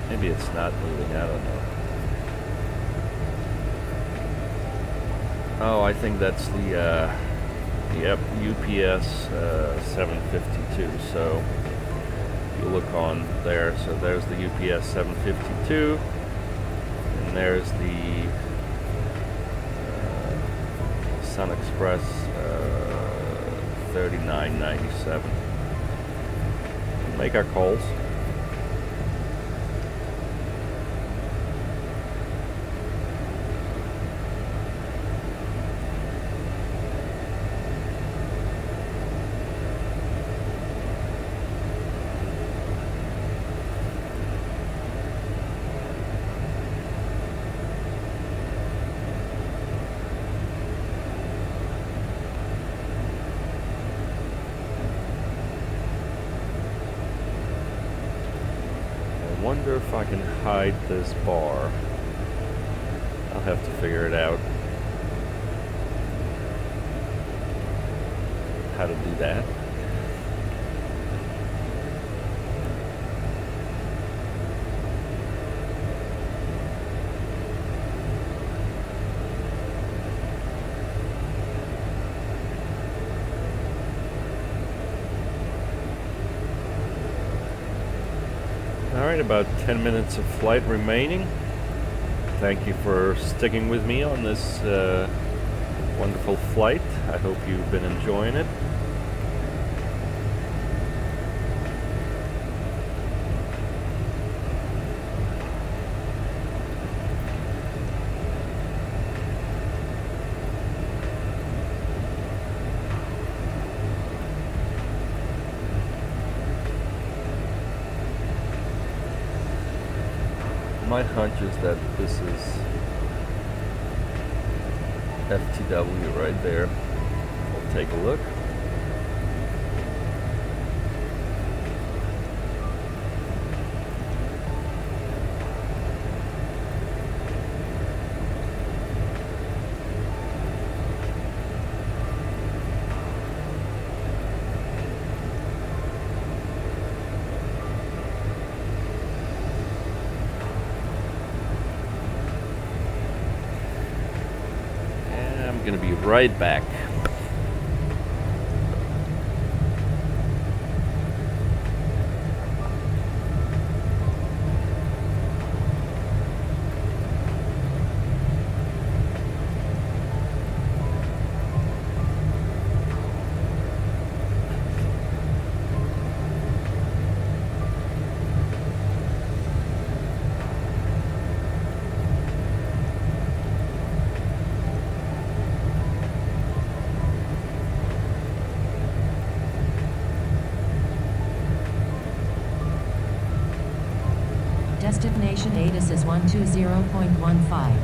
Maybe it's not moving, I don't know. Oh, I think that's the yep, UPS 752. So if you look on there, so there's the UPS 752, and there's the Sun Express 3997. Make our calls. I wonder if I can hide this bar. I'll have to figure it out. How to do that. Alright, about 10 minutes of flight remaining. Thank you for sticking with me on this wonderful flight. I hope you've been enjoying it. My hunch is that this is FTW right there. We'll take a look. Going to be right back. Destination ATIS is 120.15.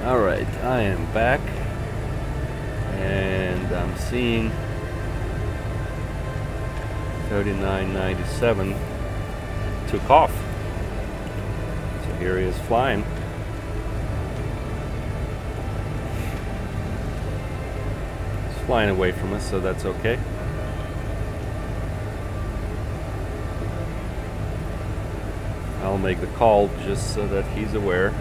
Alright, I am back, and I'm seeing 3997 took off. So here he is flying. He's flying away from us, so that's okay. I'll make the call just so that he's aware.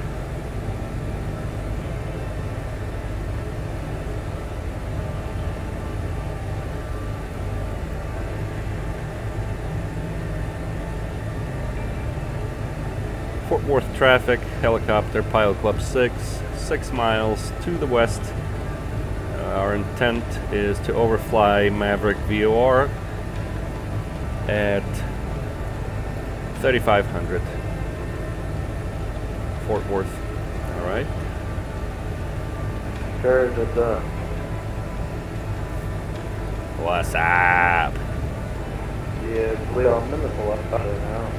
Fort Worth traffic, helicopter, Pilot Club 6 miles to the west. Our intent is to overfly Maverick VOR at 3,500. Fort Worth. Alright. Sure, good up. What's up? Yeah, it's Leo. I'm in the left right now.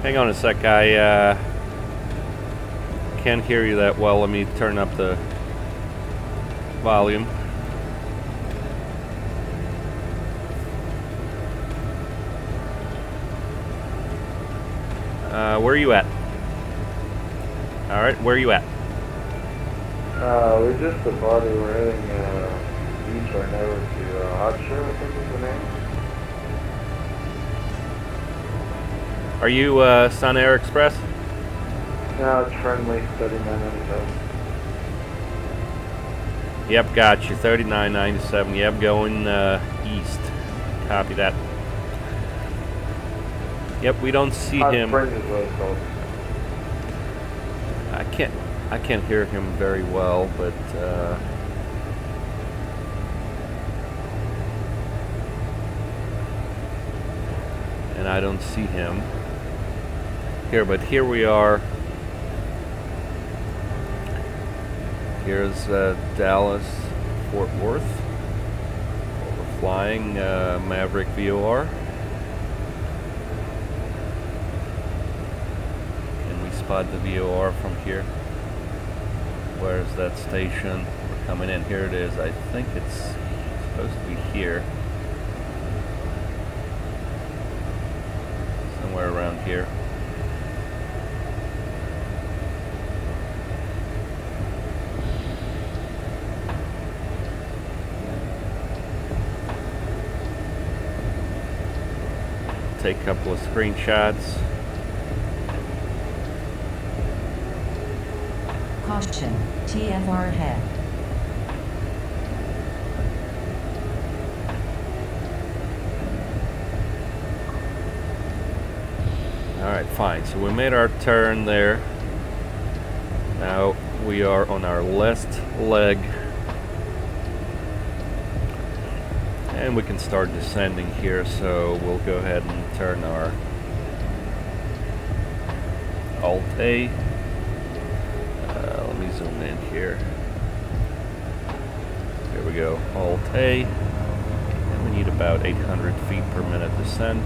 Hang on a sec, I can't hear you that well. Let me turn up the volume. Where are you at? Alright, where are you at? We're just above it. We're heading east right now to Hotshire, I think is the name. Are you Sun Air Express? No, it's friendly, 3997. Yep, got you. 3997. Yep, going east. Copy that. Yep, we don't see Hot him. Springs is what it's called. I can't hear him very well, but and I don't see him here. But here we are. Here's Dallas, Fort Worth. We're flying Maverick VOR. Can we spot the VOR from here? Where's that station? We're coming in. Here it is. I think it's supposed to be here. Somewhere around here. Take a couple of screenshots. Caution, TFR ahead. Alright, fine. So we made our turn there. Now we are on our left leg. And we can start descending here, so we'll go ahead and turn our Alt-A. Let me zoom in here. There we go, Alt-A. And we need about 800 feet per minute descent.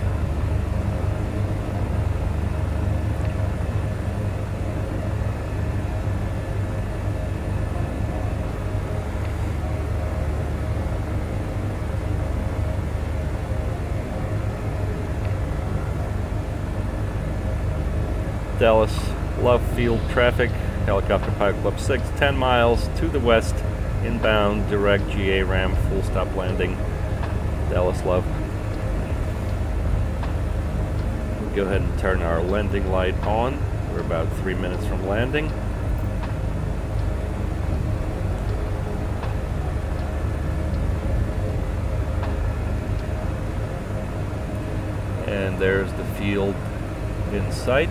Dallas, Love Field traffic, helicopter Pilot Club 6, 10 miles to the west, inbound, direct GA ramp, full stop landing, Dallas Love. We'll go ahead and turn our landing light on. We're about 3 minutes from landing. And there's the field in sight.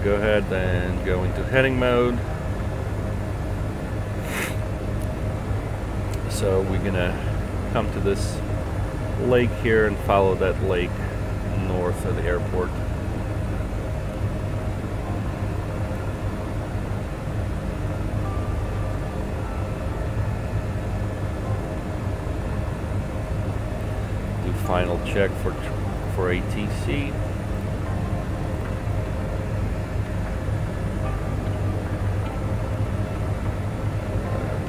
Go ahead and go into heading mode. So we're gonna come to this lake here and follow that lake north of the airport. final check for ATC.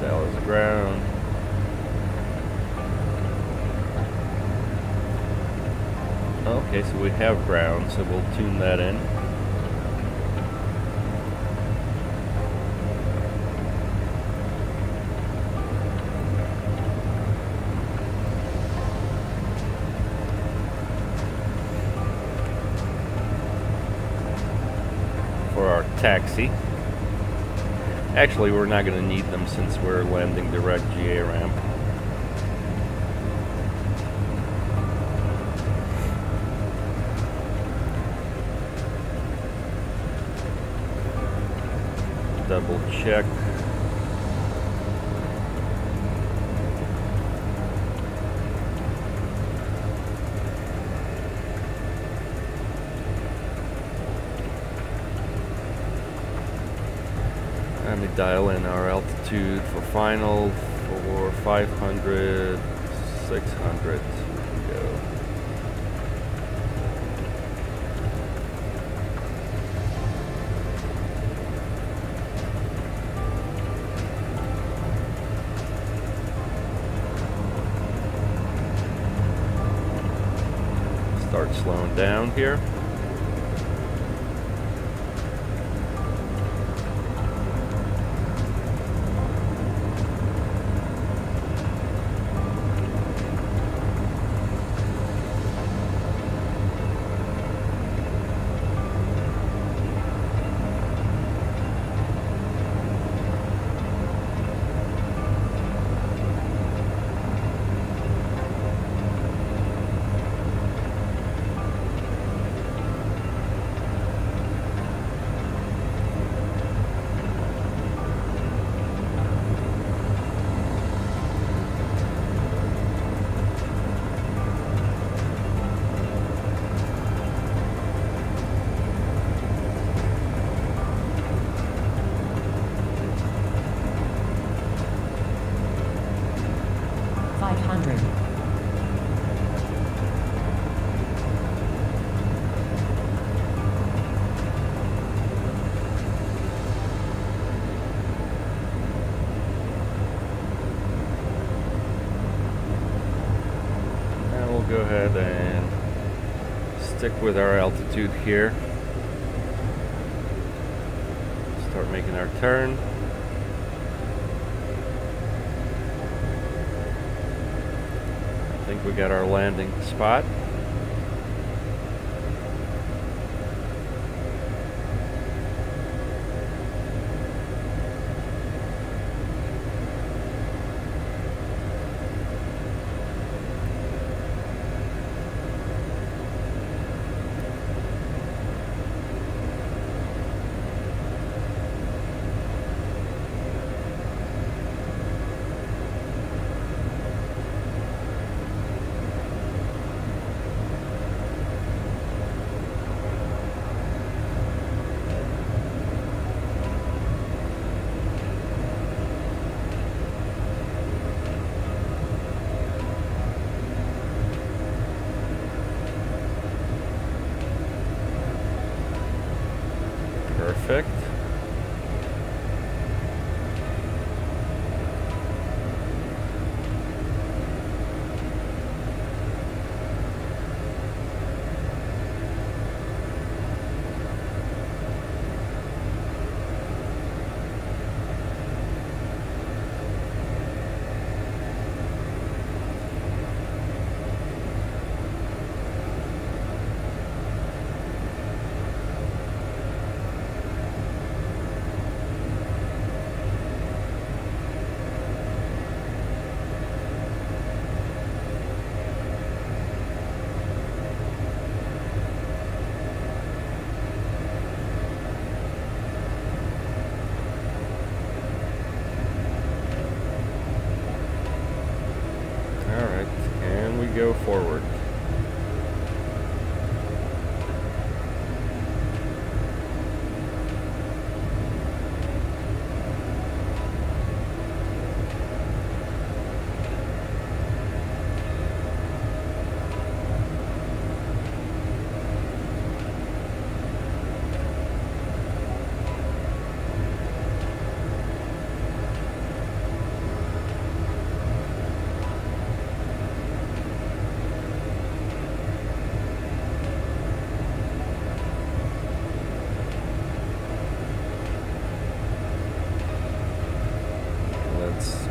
That was ground. Okay, so we have ground, so we'll tune that in. For our taxi. Actually, we're not going to need them since we're landing direct GA ramp. Double check. Let me dial in our altitude for final for 500, 600. Go. Start slowing down here. Go ahead and stick with our altitude here. Start making our turn. I think we got our landing spot. Perfect.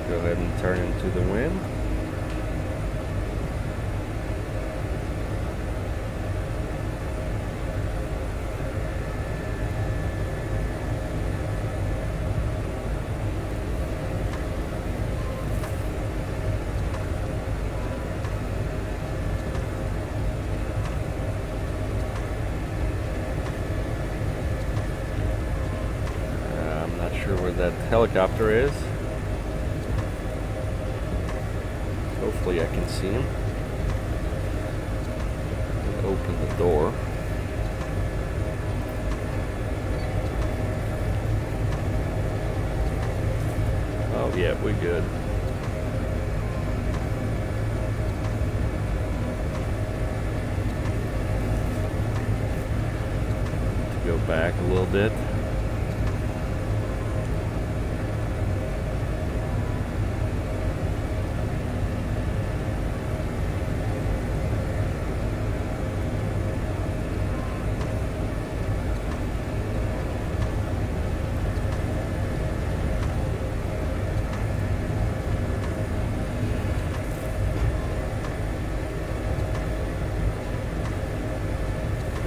Go ahead and turn into the wind. I'm not sure where that helicopter is. Hopefully I can see him. Open the door. Oh yeah, we're good. To go back a little bit.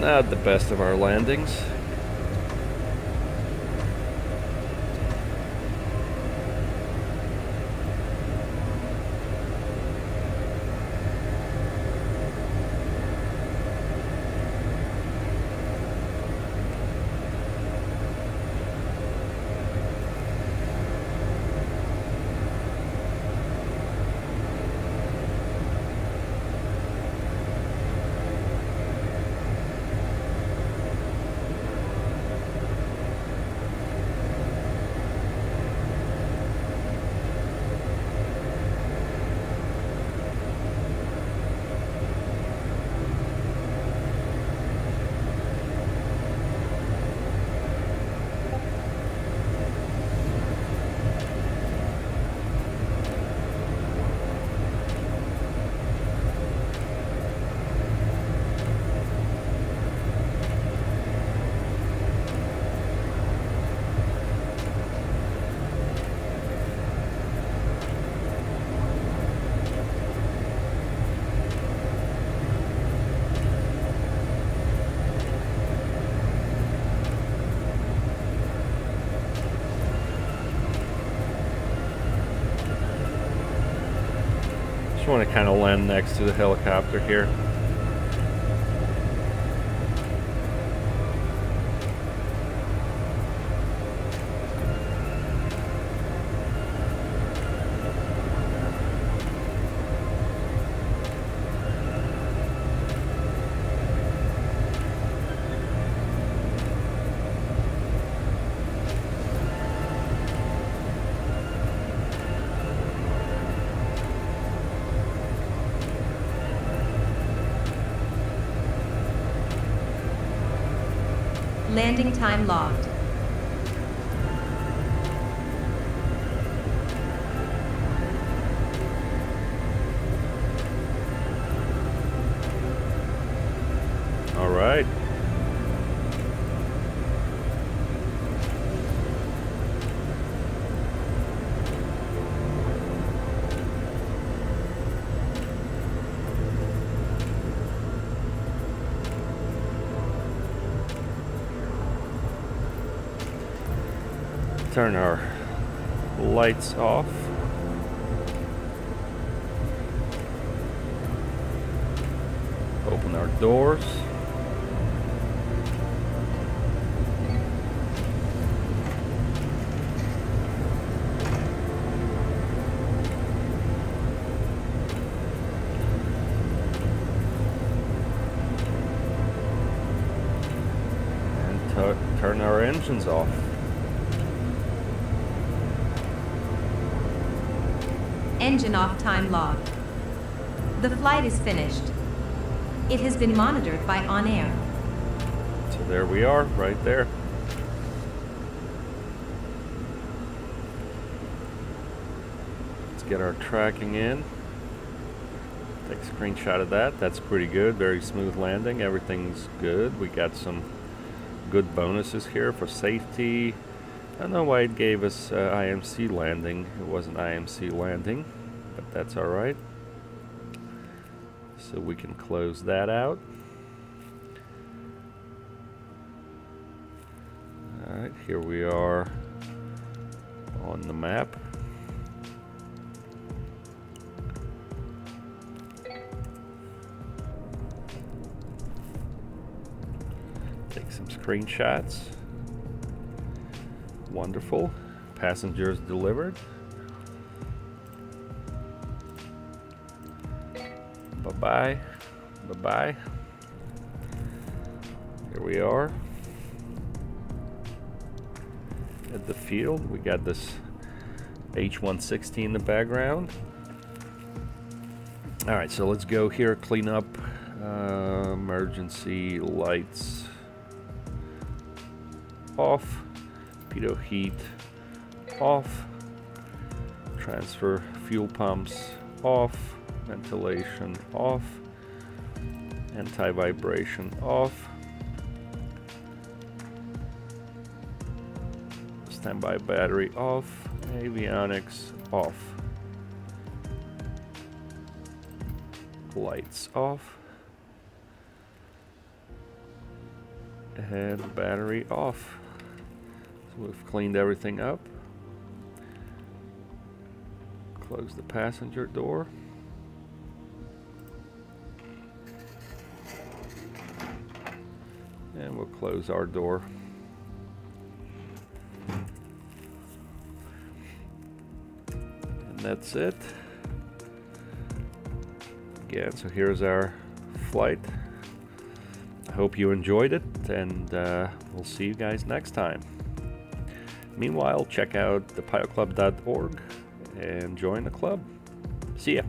Not the best of our landings. Just want to kind of land next to the helicopter here. Landing time logged. All right. Turn our lights off. Open our doors. And turn our engines off. Engine off time logged. The flight is finished. It has been monitored by On Air. So there we are, right there. Let's get our tracking in. Take a screenshot of that. That's pretty good. Very smooth landing. Everything's good. We got some good bonuses here for safety, I don't know why it gave us IMC landing. It wasn't IMC landing, but that's alright. So we can close that out. Alright, here we are on the map. Take some screenshots. Wonderful. Passengers delivered. Bye-bye. Bye-bye. Here we are at the field. We got this H160 in the background. Alright, so let's go here, clean up emergency lights off, pitot heat off, transfer fuel pumps off, ventilation off, anti-vibration off, standby battery off, avionics off, lights off, and battery off. So we've cleaned everything up. Close the passenger door. And we'll close our door. And that's it. Again, so here's our flight. I hope you enjoyed it, and we'll see you guys next time. Meanwhile, check out thepilotclub.org and join the club. See ya.